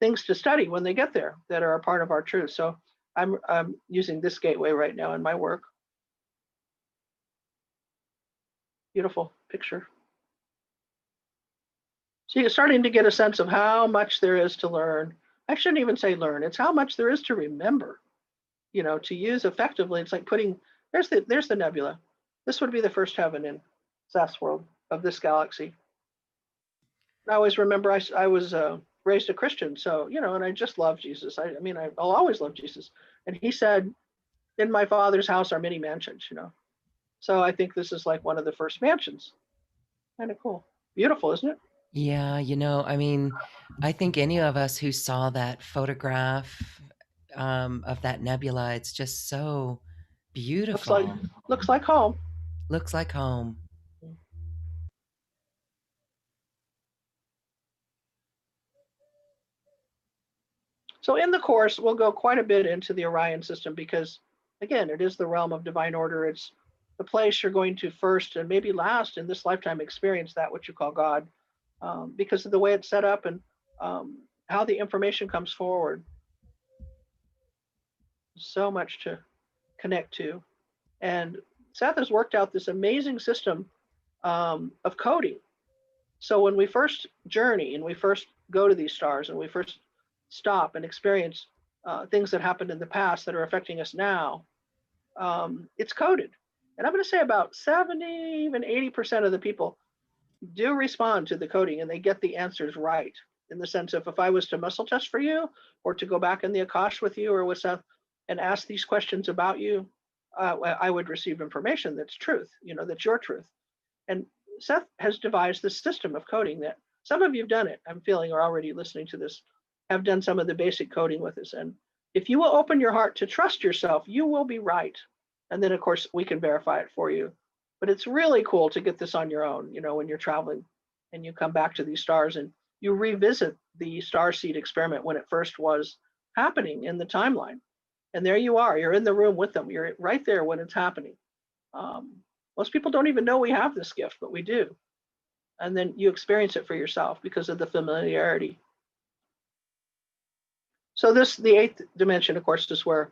things to study when they get there that are a part of our truth. So I'm using this gateway right now in my work. Beautiful picture. So you're starting to get a sense of how much there is to learn. I shouldn't even say learn. It's how much there is to remember. to use effectively. It's like there's the nebula. This would be the first heaven in Seth's world of this galaxy. I always remember I was raised a Christian, so and I just love Jesus. I mean, I'll always love Jesus. And he said, "In my Father's house are many mansions." So I think this is like one of the first mansions. Kind of cool, beautiful, isn't it? Yeah, I mean, I think any of us who saw that photograph of that nebula, it's just so Looks like beautiful. looks like home. Looks like home. So in the course, we'll go quite a bit into the Orion system because, again, it is the realm of divine order. It's the place you're going to first and maybe last in this lifetime experience that what you call God, because of the way it's set up and how the information comes forward. So much to connect to. And Seth has worked out this amazing system of coding. So when we first journey and we first go to these stars and we first stop and experience things that happened in the past that are affecting us now, it's coded. And I'm going to say about 70, even 80% of the people do respond to the coding and they get the answers right. In the sense of if I was to muscle test for you or to go back in the Akash with you or with Seth and ask these questions about you, I would receive information that's truth, that's your truth. And Seth has devised this system of coding that some of you have done it. I'm feeling are already listening to this, have done some of the basic coding with us. And if you will open your heart to trust yourself, you will be right. And then, of course, we can verify it for you. But it's really cool to get this on your own, when you're traveling and you come back to these stars and you revisit the starseed experiment when it first was happening in the timeline. And there you are, you're in the room with them. You're right there when it's happening. Most people don't even know we have this gift, but we do. And then you experience it for yourself because of the familiarity. So the eighth dimension, of course, is where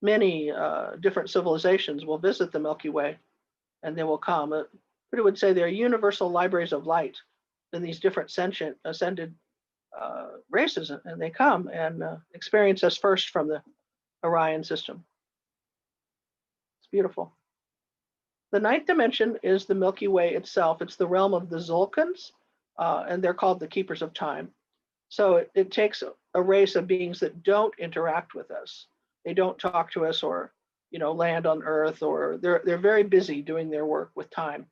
many different civilizations will visit the Milky Way and they will come. But it would say they're universal libraries of light in these different ascended races. And they come and experience us first from the Orion system. It's beautiful. The ninth dimension is the Milky Way itself. It's the realm of the Zulkans, and they're called the keepers of time. So it takes a race of beings that don't interact with us. They don't talk to us or, land on Earth, or they're very busy doing their work with time,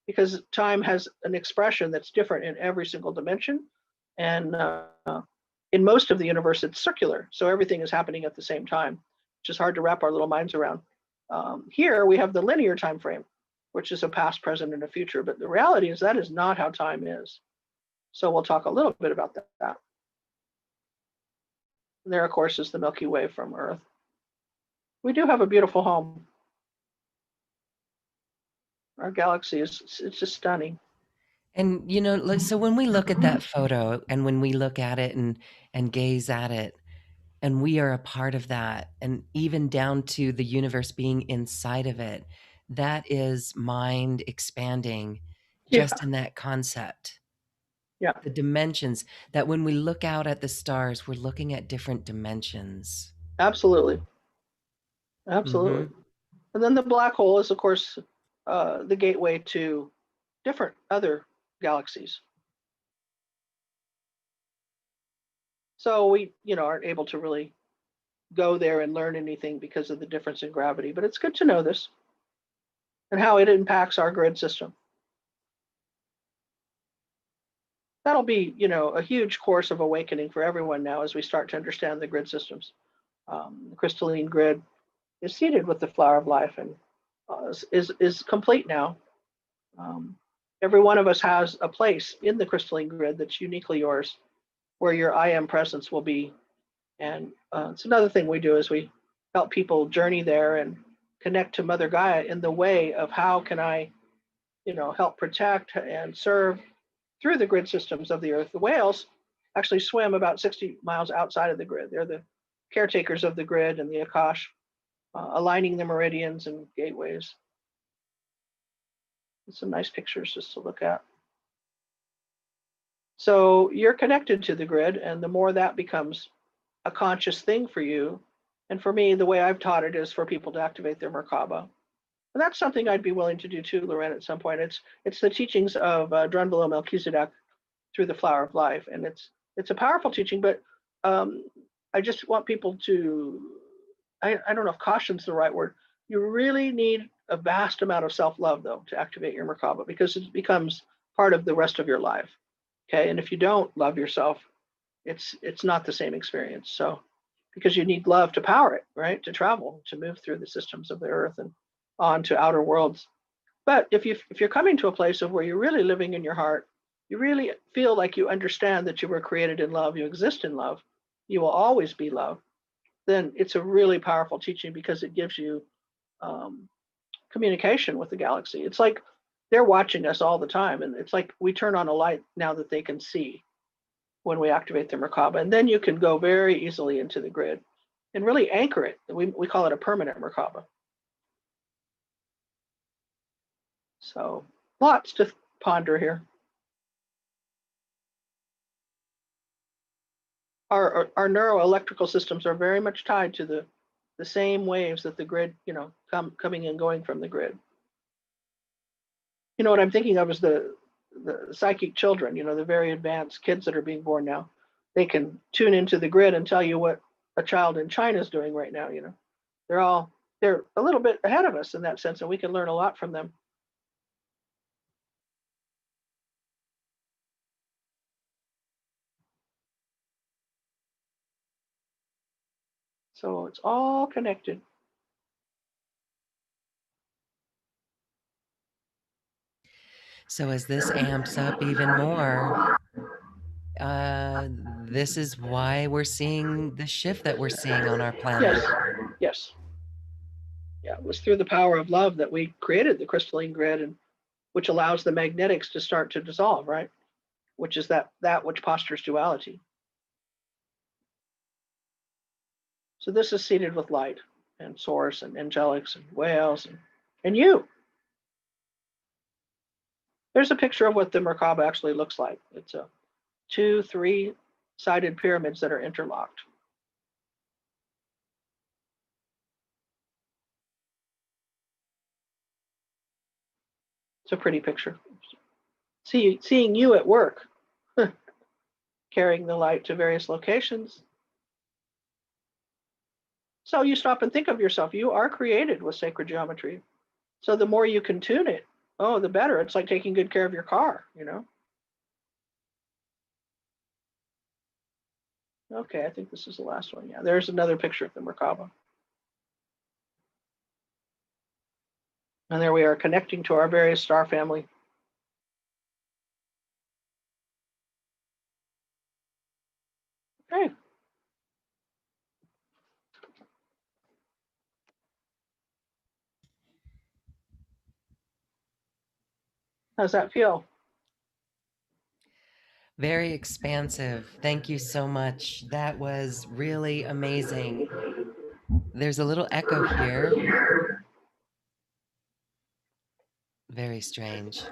because time has an expression that's different in every single dimension. And in most of the universe, it's circular. So everything is happening at the same time, which is hard to wrap our little minds around. Here we have the linear time frame, which is a past, present, and a future. But the reality is that is not how time is. So we'll talk a little bit about that. And there, of course, is the Milky Way from Earth. We do have a beautiful home. Our galaxy it's just stunning. And so when we look at that photo and when we look at it and gaze at it, and we are a part of that, and even down to the universe being inside of it, that is mind expanding Yeah, just in that concept. yeah, The dimensions that when we look out at the stars, we're looking at different dimensions. absolutely, absolutely. Mm-hmm. And then the black hole is, of course, the gateway to different other galaxies. So we, aren't able to really go there and learn anything because of the difference in gravity. But it's good to know this and how it impacts our grid system. That'll be, a huge course of awakening for everyone now as we start to understand the grid systems. The crystalline grid is seated with the flower of life and is complete now. Every one of us has a place in the crystalline grid that's uniquely yours, where your I am presence will be. And it's another thing we do is we help people journey there and connect to Mother Gaia in the way of how can I, help protect and serve through the grid systems of the Earth. The whales actually swim about 60 miles outside of the grid. They're the caretakers of the grid and the Akash, aligning the meridians and gateways. Some nice pictures just to look at. So you're connected to the grid, and the more that becomes a conscious thing for you, And for me, the way I've taught it is for people to activate their merkaba. And that's something I'd be willing to do too, Loren, at some point. It's the teachings of Drunvalo Melchizedek through the Flower of Life. And it's a powerful teaching, but I just want people to, I don't know if caution's the right word. You really need a vast amount of self-love, though, to activate your merkaba, because it becomes part of the rest of your life. Okay, and if you don't love yourself, it's not the same experience. So, because you need love to power it, right? To travel, to move through the systems of the earth and on to outer worlds. But if you're coming to a place of where you're really living in your heart, you really feel like you understand that you were created in love, you exist in love, you will always be love, then it's a really powerful teaching because it gives you communication with the galaxy. It's like they're watching us all the time, and it's like we turn on a light now that they can see when we activate the merkaba, and then you can go very easily into the grid and really anchor it. We call it a permanent merkaba. So lots to ponder here. Our neuroelectrical systems are very much tied to the same waves that the grid, coming and going from the grid. What I'm thinking of is the psychic children, the very advanced kids that are being born now. They can tune into the grid and tell you what a child in China is doing right now. They're a little bit ahead of us in that sense, and we can learn a lot from them. So it's all connected. So as this amps up even more, this is why we're seeing the shift that we're seeing on our planet. Yes. Yes. Yeah, it was through the power of love that we created the crystalline grid, and which allows the magnetics to start to dissolve, right? Which is that which postures duality. So this is seeded with light and source and angelics and whales and you. There's a picture of what the merkaba actually looks like. It's a 2-3-sided pyramids that are interlocked. It's a pretty picture. Seeing you at work, carrying the light to various locations. So you stop and think of yourself. You are created with sacred geometry. So the more you can tune it, the better. It's like taking good care of your car, Okay, I think this is the last one. Yeah, there's another picture of the merkaba. And there we are connecting to our various star family. Okay. How's that feel? Very expansive. Thank you so much. That was really amazing. There's a little echo here. Very strange.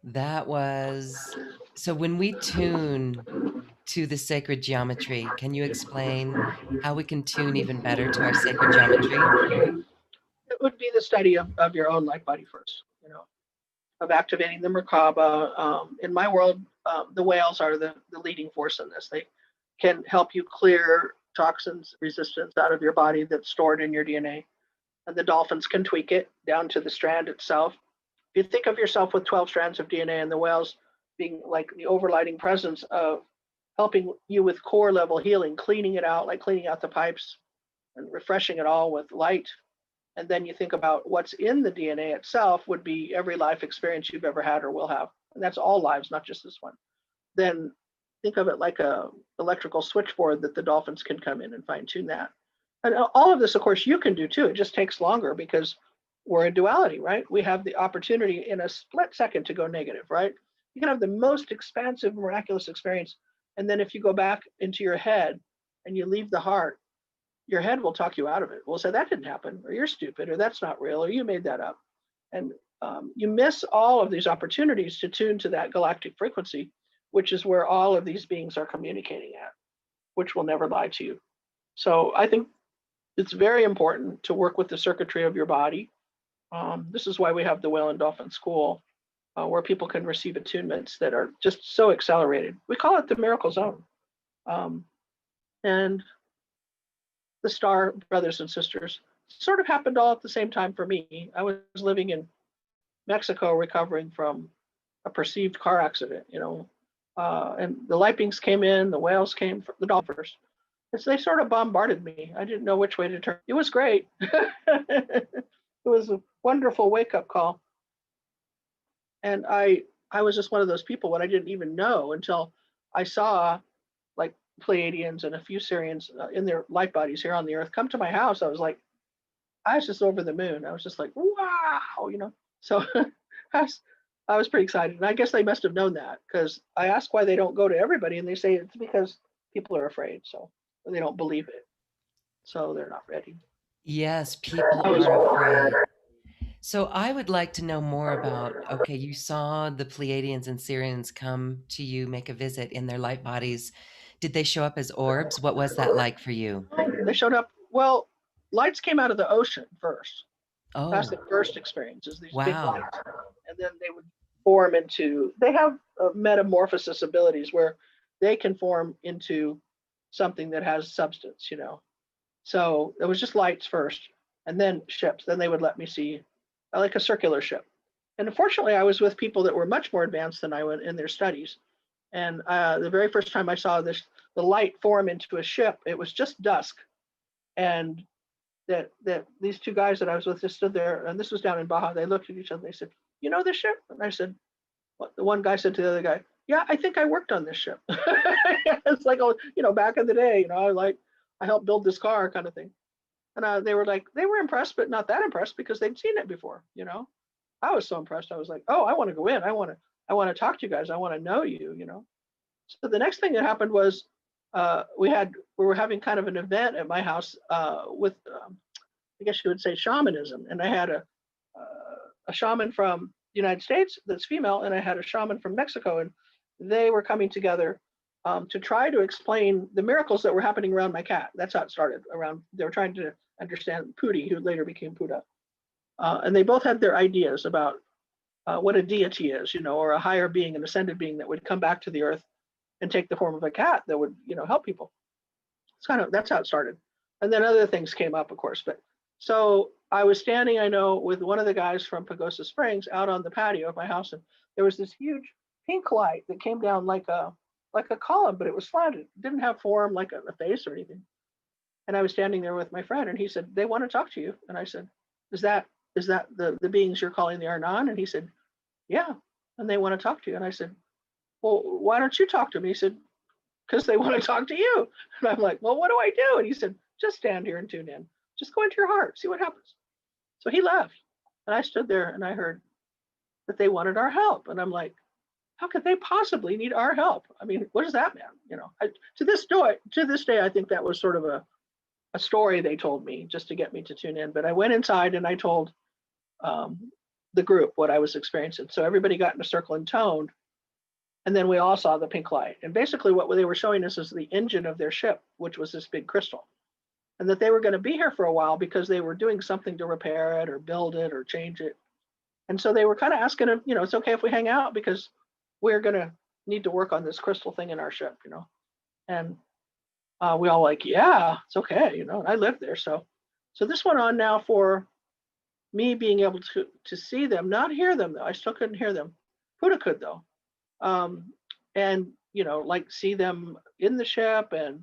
That was so when we tune to the sacred geometry, can you explain how we can tune even better to our sacred geometry? It would be the study of your own light body first, of activating the merkaba. In my world, the whales are the leading force in this. They can help you clear toxins, resistance out of your body that's stored in your DNA. And the dolphins can tweak it down to the strand itself. If you think of yourself with 12 strands of DNA and the whales being like the overlighting presence of helping you with core level healing, cleaning it out, like cleaning out the pipes and refreshing it all with light. And then you think about what's in the DNA itself would be every life experience you've ever had or will have. And that's all lives, not just this one. Then think of it like a electrical switchboard that the dolphins can come in and fine tune that. And all of this, of course, you can do too. It just takes longer because we're in duality, right? We have the opportunity in a split second to go negative, right? You can have the most expansive, miraculous experience. And then if you go back into your head and you leave the heart, your head will talk you out of it. Will say that didn't happen, or you're stupid, or that's not real, or you made that up. And you miss all of these opportunities to tune to that galactic frequency, which is where all of these beings are communicating at, which will never lie to you. So I think it's very important to work with the circuitry of your body. This is why we have the Whale and Dolphin School, where people can receive attunements that are just so accelerated. We call it the miracle zone. And the star brothers and sisters sort of happened all at the same time for me. I was living in Mexico recovering from a perceived car accident, and the light beings came in, the whales came, the dolphins. They sort of bombarded me. I didn't know which way to turn. It was great. It was a wonderful wake-up call. And I was just one of those people, what I didn't even know until I saw like Palladians and a few Sirians in their light bodies here on the earth come to my house. I was just over the moon. I was just like, wow, So I was pretty excited. And I guess they must have known that, because I asked why they don't go to everybody, and they say it's because people are afraid. So they don't believe it. So they're not ready. Yes, people are afraid. So I would like to know more about, okay, you saw the Pleiadians and Sirians come to you, make a visit in their light bodies. Did they show up as orbs? What was that like for you? They showed up, well, lights came out of the ocean first. That's the Oh, first experience, is these big wow. lights. And then they would form into, they have metamorphosis abilities where they can form into something that has substance, So it was just lights first, and then ships. Then they would let me see like a circular ship. And unfortunately, I was with people that were much more advanced than I was in their studies. And the very first time I saw the light form into a ship, it was just dusk. And that these two guys that I was with just stood there, and this was down in Baja. They looked at each other. They said, "You know this ship?" And I said, "What?" The one guy said to the other guy, "Yeah, I think I worked on this ship." It's like, oh, back in the day, I helped build this car, kind of thing. And they were impressed, but not that impressed, because they'd seen it before. I was so impressed. I was like, oh, I want to go in. I want to talk to you guys. I want to know you. So the next thing that happened was we were having kind of an event at my house with I guess you would say shamanism, and I had a shaman from the United States that's female, and I had a shaman from Mexico, and they were coming together to try to explain the miracles that were happening around my cat. That's how it started. They were trying to understand Pudi, who later became Buddha, and they both had their ideas about what a deity is, or a higher being, an ascended being that would come back to the earth and take the form of a cat that would, help people. That's how it started. And then other things came up, of course. But so I was standing, I know, with one of the guys from Pagosa Springs out on the patio of my house, and there was this huge pink light that came down like a column, but it was slanted. It didn't have form like a face or anything. And I was standing there with my friend, and he said, "They want to talk to you." And I said, Is that the beings you're calling the Arnon?" And he said, "Yeah, and they want to talk to you." And I said, "Well, why don't you talk to them?" He said, "Because they want to talk to you." And I'm like, "Well, what do I do?" And he said, "Just stand here and tune in. Just go into your heart, see what happens." So he left, and I stood there, and I heard that they wanted our help. And I'm like, how could they possibly need our help? I mean, what does that mean? To this day, I think that was sort of a story they told me just to get me to tune in. But I went inside and I told the group what I was experiencing. So everybody got in a circle and toned. And then we all saw the pink light. And basically what they were showing us is the engine of their ship, which was this big crystal. And that they were going to be here for a while because they were doing something to repair it or build it or change it. And so they were kind of asking if, it's okay if we hang out, because we're going to need to work on this crystal thing in our ship, And we all like, yeah, it's okay, I lived there. So this went on now for me being able to see them, not hear them though. I still couldn't hear them. Buddha could though. And, like see them in the ship and,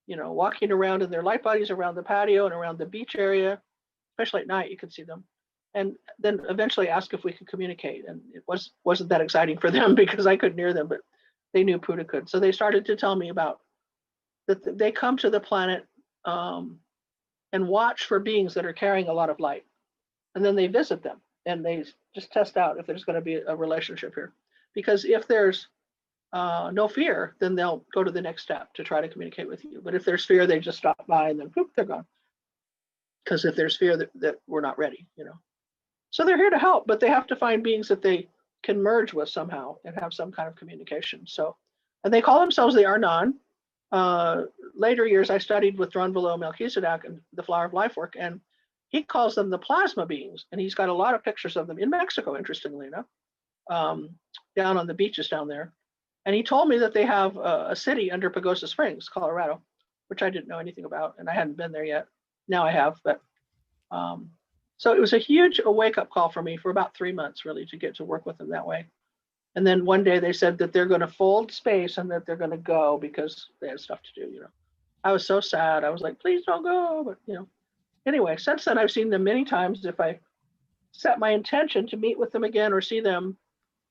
walking around in their light bodies around the patio and around the beach area, especially at night, you could see them. And then eventually ask if we could communicate. And it wasn't that exciting for them because I couldn't hear them, but they knew Buddha could. So they started to tell me about that they come to the planet and watch for beings that are carrying a lot of light. And then they visit them and they just test out if there's going to be a relationship here. Because if there's no fear, then they'll go to the next step to try to communicate with you. But if there's fear, they just stop by and then poof, they're gone. Because if there's fear, that we're not ready, So they're here to help, but they have to find beings that they can merge with somehow and have some kind of communication. So, and they call themselves the Arnon. later years, I studied with Drunvalo Melchizedek and the Flower of Life work, and he calls them the plasma beings, and he's got a lot of pictures of them in Mexico, interestingly enough, down on the beaches down there. And he told me that they have a city under Pagosa Springs, Colorado, which I didn't know anything about, and I hadn't been there yet. Now I have, but so it was a huge wake-up call for me for about 3 months, really, to get to work with them that way. And then one day they said that they're going to fold space and that they're going to go because they had stuff to do. I was so sad. I was like, please don't go. But anyway, since then I've seen them many times. If I set my intention to meet with them again or see them,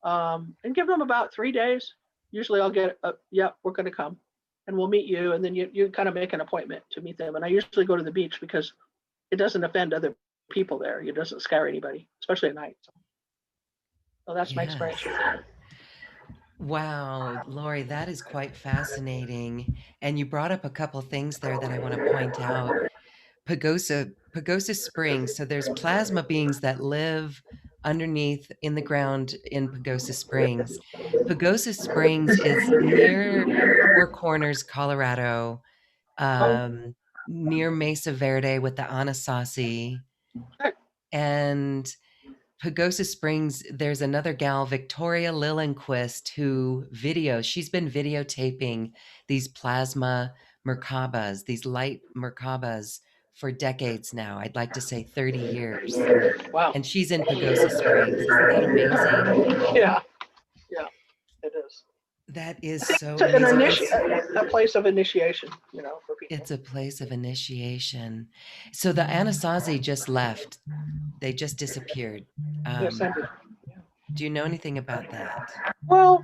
and give them about 3 days, usually I'll get yep, we're going to come and we'll meet you. And then you kind of make an appointment to meet them. And I usually go to the beach because it doesn't offend other people there. It doesn't scare anybody, especially at night. So that's my experience with them. Wow, Laurie, that is quite fascinating. And you brought up a couple things there that I want to point out. Pagosa Springs. So there's plasma beings that live underneath in the ground in Pagosa Springs. Pagosa Springs is near Four Corners, Colorado, near Mesa Verde with the Anasazi. And Pagosa Springs, there's another gal, Victoria Lillenquist, she's been videotaping these plasma merkabas, these light merkabas for decades now. I'd like to say 30 years. Wow. And she's in Pagosa Springs. Isn't that amazing? Yeah, it is. That is so it's amazing. a place of initiation, for people. It's a place of initiation. So the Anasazi just left. They just disappeared. Do you know anything about that? Well,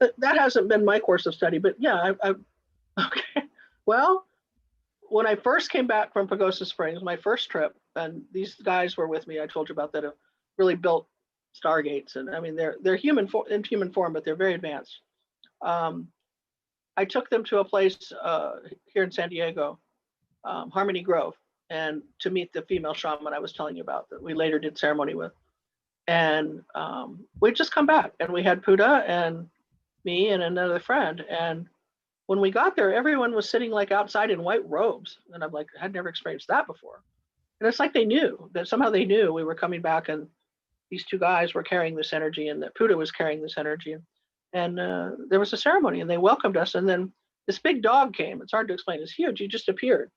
that hasn't been my course of study, but yeah, okay. Well, when I first came back from Pagosa Springs, my first trip, and these guys were with me, I told you about that, have really built stargates, and I mean they're in human form, but they're very advanced. I took them to a place here in San Diego, Harmony Grove, and to meet the female shaman I was telling you about that we later did ceremony with. And we'd just come back, and we had Puda and me and another friend. And when we got there, everyone was sitting like outside in white robes, and I'm like, I had never experienced that before. And it's like they knew that somehow they knew we were coming back, and these two guys were carrying this energy, and that Puda was carrying this energy. And there was a ceremony, and they welcomed us. And then this big dog came. It's hard to explain. It's huge. He just appeared.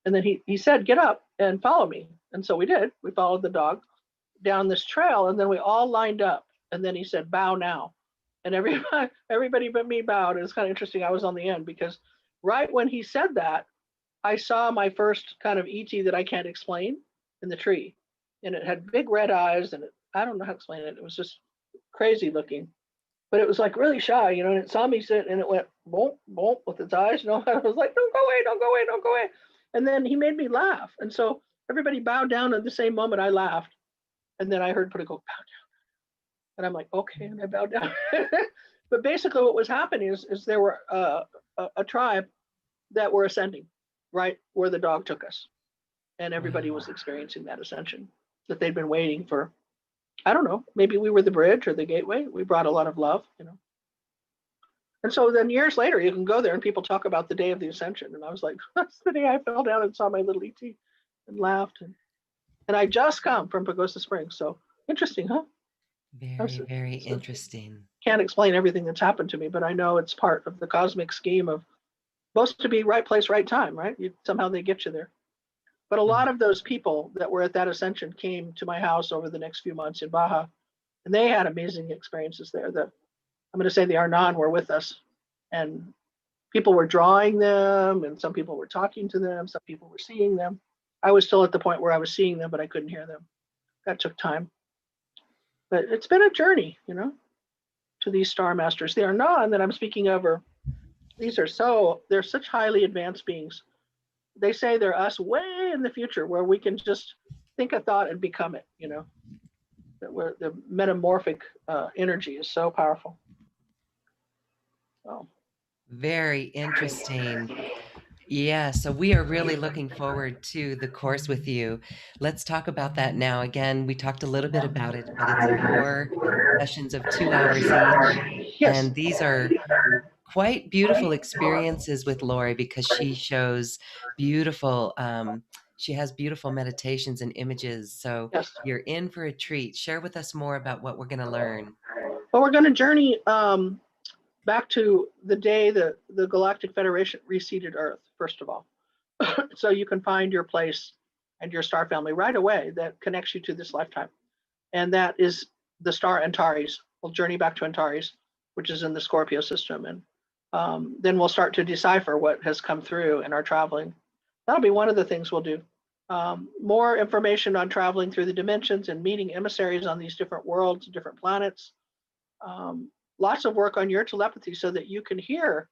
And then he said, get up and follow me. And so we did. We followed the dog down this trail, and then we all lined up. And then he said, bow now. And everybody but me bowed. It was kind of interesting. I was on the end because right when he said that, I saw my first kind of ET that I can't explain in the tree. And it had big red eyes, and I don't know how to explain it. It was just crazy looking. But it was like really shy, and it saw me sit, and it went boom, boom with its eyes. I was like, don't go away, don't go away, don't go away. And then he made me laugh. And so everybody bowed down at the same moment I laughed. And then I heard Puda go, bow down. And I'm like, okay, and I bowed down. But basically what was happening is there were a tribe that were ascending right where the dog took us. And everybody was experiencing that ascension that they'd been waiting for. I don't know, maybe we were the bridge or the gateway. We brought a lot of love, And so then years later, you can go there and people talk about the day of the ascension. And I was like, that's the day I fell down and saw my little ET and laughed. And I just come from Pagosa Springs. So interesting, huh? Very interesting. Can't explain everything that's happened to me, but I know it's part of the cosmic scheme of supposed to be right place, right time, right? Somehow they get you there. But a lot of those people that were at that ascension came to my house over the next few months in Baja, and they had amazing experiences there. I'm going to say the Arnan were with us, and people were drawing them, and some people were talking to them, some people were seeing them. I was still at the point where I was seeing them, but I couldn't hear them. That took time. But it's been a journey, to these star masters. The Arnan that I'm speaking of they're such highly advanced beings. They say they're us way in the future where we can just think a thought and become it, that the metamorphic energy is so powerful. Oh. Very interesting. Yeah, so we are really looking forward to the course with you. Let's talk about that now. Again, we talked a little bit about it, but it's 4 sessions of 2 hours each. Yes. And these are quite beautiful experiences with Laurie because she shows beautiful, she has beautiful meditations and images. So Yes. you're in for a treat. Share with us more about what we're going to learn. Well, we're going to journey back to the day the Galactic Federation reseeded Earth, first of all. So you can find your place and your star family right away that connects you to this lifetime. And that is the star Antares. We'll journey back to Antares, which is in the Scorpio system. And then we'll start to decipher what has come through in our traveling. That'll be one of the things we'll do. More information on traveling through the dimensions and meeting emissaries on these different worlds, different planets. Lots of work on your telepathy so that you can hear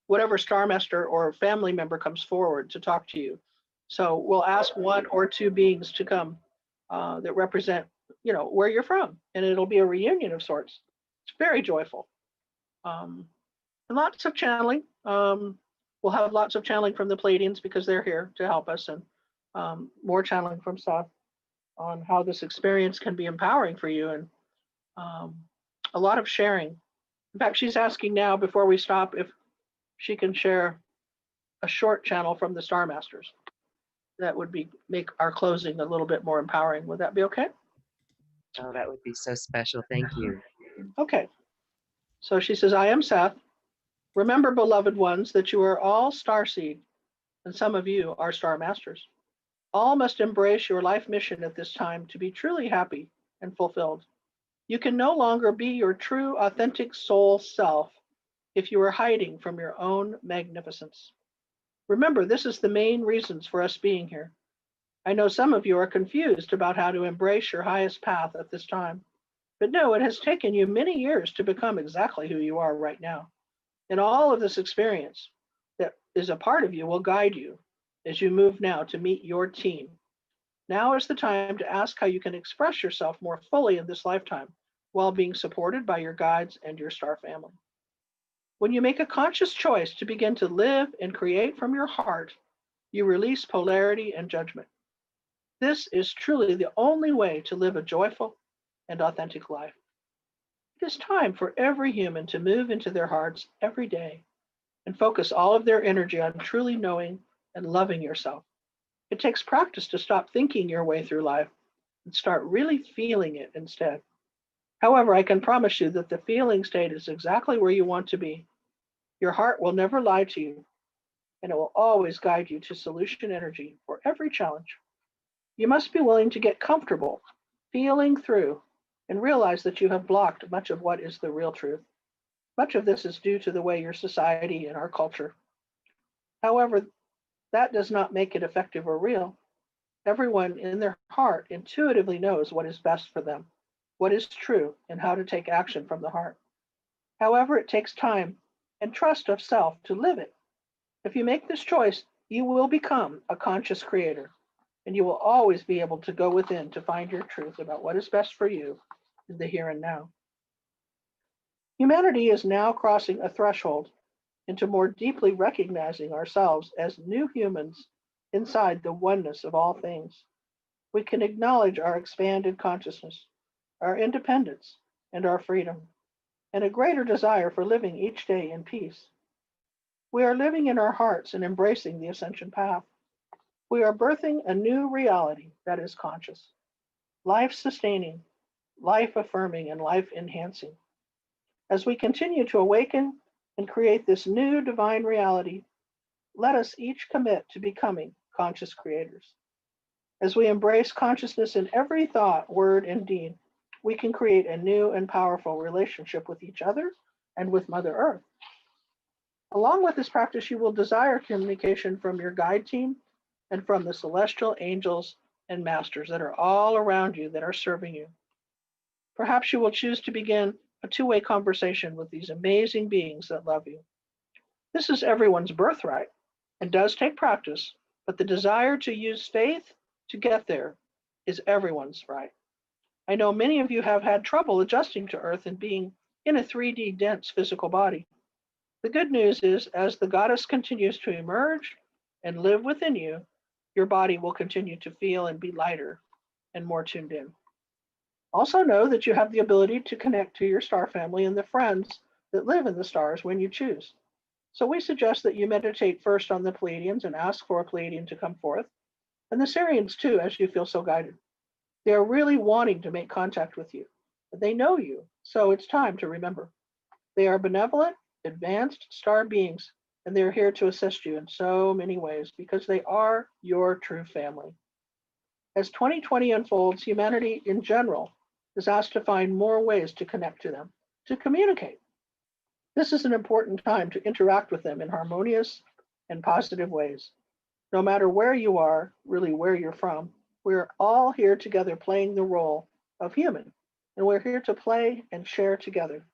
whatever star master or family member comes forward to talk to you. So we'll ask one or two beings to come that represent, where you're from, and it'll be a reunion of sorts. It's very joyful. And lots of channeling. We'll have lots of channeling from the Palladians because they're here to help us, and more channeling from Seth on how this experience can be empowering for you, and a lot of sharing. In fact, she's asking now before we stop if she can share a short channel from the Star Masters. That would make our closing a little bit more empowering. Would that be okay? Oh, that would be so special. Thank you. Okay. So she says, I am Seth. Remember, beloved ones, that you are all starseed, and some of you are star masters. All must embrace your life mission at this time to be truly happy and fulfilled. You can no longer be your true, authentic soul self if you are hiding from your own magnificence. Remember, this is the main reasons for us being here. I know some of you are confused about how to embrace your highest path at this time, but no, it has taken you many years to become exactly who you are right now. And all of this experience that is a part of you will guide you as you move now to meet your team. Now is the time to ask how you can express yourself more fully in this lifetime while being supported by your guides and your star family. When you make a conscious choice to begin to live and create from your heart, you release polarity and judgment. This is truly the only way to live a joyful and authentic life. It is time for every human to move into their hearts every day and focus all of their energy on truly knowing and loving yourself. It takes practice to stop thinking your way through life and start really feeling it instead. However, I can promise you that the feeling state is exactly where you want to be. Your heart will never lie to you, and it will always guide you to solution energy for every challenge. You must be willing to get comfortable feeling through and realize that you have blocked much of what is the real truth. Much of this is due to the way your society and our culture. However, that does not make it effective or real. Everyone in their heart intuitively knows what is best for them, what is true, and how to take action from the heart. However, it takes time and trust of self to live it. If you make this choice, you will become a conscious creator, and you will always be able to go within to find your truth about what is best for you in the here and now. Humanity is now crossing a threshold into more deeply recognizing ourselves as new humans inside the oneness of all things. We can acknowledge our expanded consciousness, our independence, and our freedom, and a greater desire for living each day in peace. We are living in our hearts and embracing the ascension path. We are birthing a new reality that is conscious, life sustaining, life affirming, and life enhancing. As we continue to awaken and create this new divine reality, let us each commit to becoming conscious creators. As we embrace consciousness in every thought, word, and deed, we can create a new and powerful relationship with each other and with Mother Earth. Along with this practice, you will desire communication from your guide team and from the celestial angels and masters that are all around you that are serving you. Perhaps you will choose to begin a two-way conversation with these amazing beings that love you. This is everyone's birthright and does take practice, but the desire to use faith to get there is everyone's right. I know many of you have had trouble adjusting to Earth and being in a 3D dense physical body. The good news is, as the goddess continues to emerge and live within you, your body will continue to feel and be lighter and more tuned in. Also know that you have the ability to connect to your star family and the friends that live in the stars when you choose. So we suggest that you meditate first on the Palladians and ask for a Palladian to come forth, and the Sirians too, as you feel so guided. They are really wanting to make contact with you. They know you, so it's time to remember. They are benevolent, advanced star beings, and they're here to assist you in so many ways because they are your true family. As 2020 unfolds, humanity in general is asked to find more ways to connect to them, to communicate. This is an important time to interact with them in harmonious and positive ways. No matter where you are, really where you're from, we're all here together playing the role of human, and we're here to play and share together.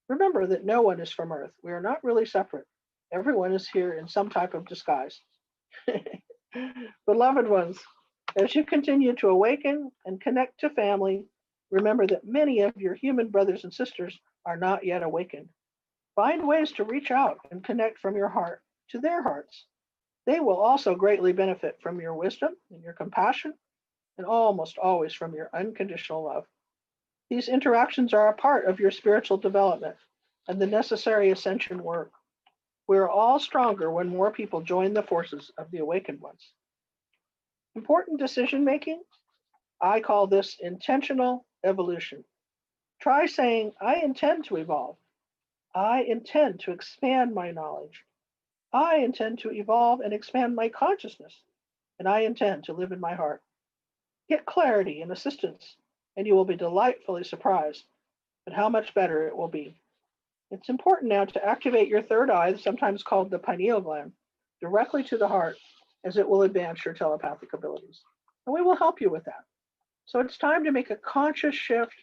Remember that no one is from Earth. We are not really separate. Everyone is here in some type of disguise. Beloved ones, as you continue to awaken and connect to family, remember that many of your human brothers and sisters are not yet awakened. Find ways to reach out and connect from your heart to their hearts. They will also greatly benefit from your wisdom and your compassion, and almost always from your unconditional love. These interactions are a part of your spiritual development and the necessary ascension work. We are all stronger when more people join the forces of the awakened ones. Important decision making, I call this intentional evolution. Try saying, I intend to evolve. I intend to expand my knowledge. I intend to evolve and expand my consciousness. And I intend to live in my heart. Get clarity and assistance, and you will be delightfully surprised at how much better it will be. It's important now to activate your third eye, sometimes called the pineal gland, directly to the heart, as it will advance your telepathic abilities. And we will help you with that. So it's time to make a conscious shift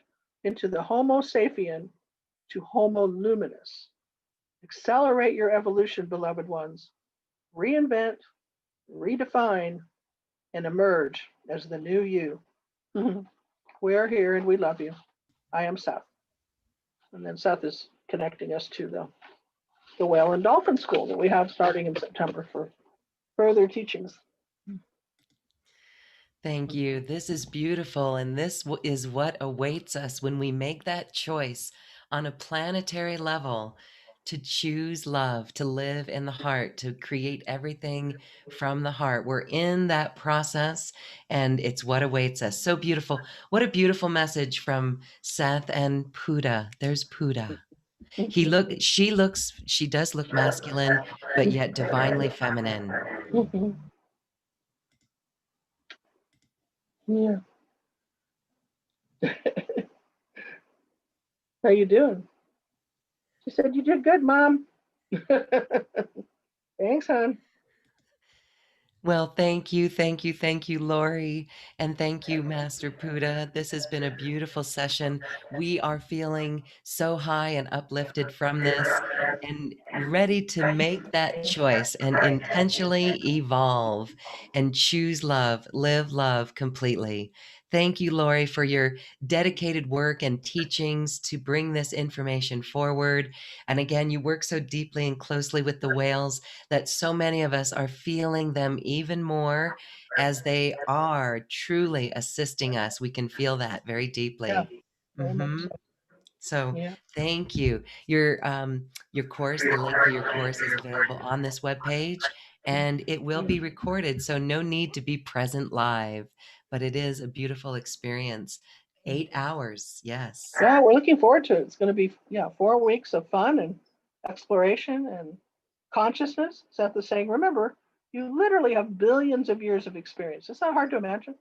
into the Homo sapien to Homo luminous. Accelerate your evolution, beloved ones. Reinvent, redefine, and emerge as the new you. We are here and we love you. I am Seth. And then Seth is connecting us to the whale and dolphin school that we have starting in September for further teachings. Thank you. This is beautiful. And this is what awaits us when we make that choice on a planetary level to choose love, to live in the heart, to create everything from the heart. We're in that process and it's what awaits us. So beautiful. What a beautiful message from Seth and Puda. There's Puda. She does look masculine, but yet divinely feminine. Yeah. How you doing? She said, you did good, Mom. Thanks, hon. Well, thank you, thank you, thank you, Laurie, and thank you, Master Puda. This has been a beautiful session. We are feeling so high and uplifted from this and ready to make that choice and intentionally evolve and choose love, live love completely. Thank you, Laurie, for your dedicated work and teachings to bring this information forward. And again, you work so deeply and closely with the whales that so many of us are feeling them even more as they are truly assisting us. We can feel that very Yeah, deeply. very much Hmm. so. So Yeah. thank you. Your course, the link for your course is available on this webpage and it will be recorded. So no need to be present live, but it is a beautiful experience. 8 hours. Yes. Yeah, we're looking forward to it. It's going to be 4 weeks of fun and exploration and consciousness. Seth is saying, remember, you literally have billions of years of experience. It's not hard to imagine.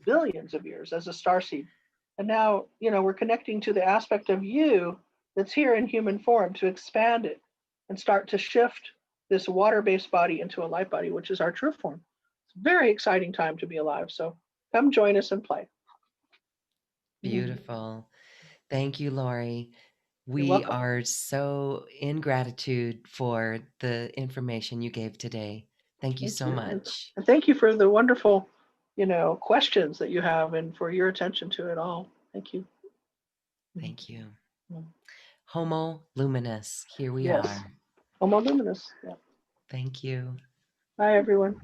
Billions of years as a starseed. And now, we're connecting to the aspect of you that's here in human form to expand it and start to shift this water-based body into a light body, which is our true form. It's a very exciting time to be alive. So come join us and play. Beautiful. Thank you, Laurie. You're We welcome. are so in gratitude for the information you gave today. Thank you Thank so you. much. And thank you for the wonderful, questions that you have and for your attention to it all. Thank you. Thank you. Mhm. Homo luminous, here we Yes. are. Homo luminous. Yeah. Thank you. Bye, everyone.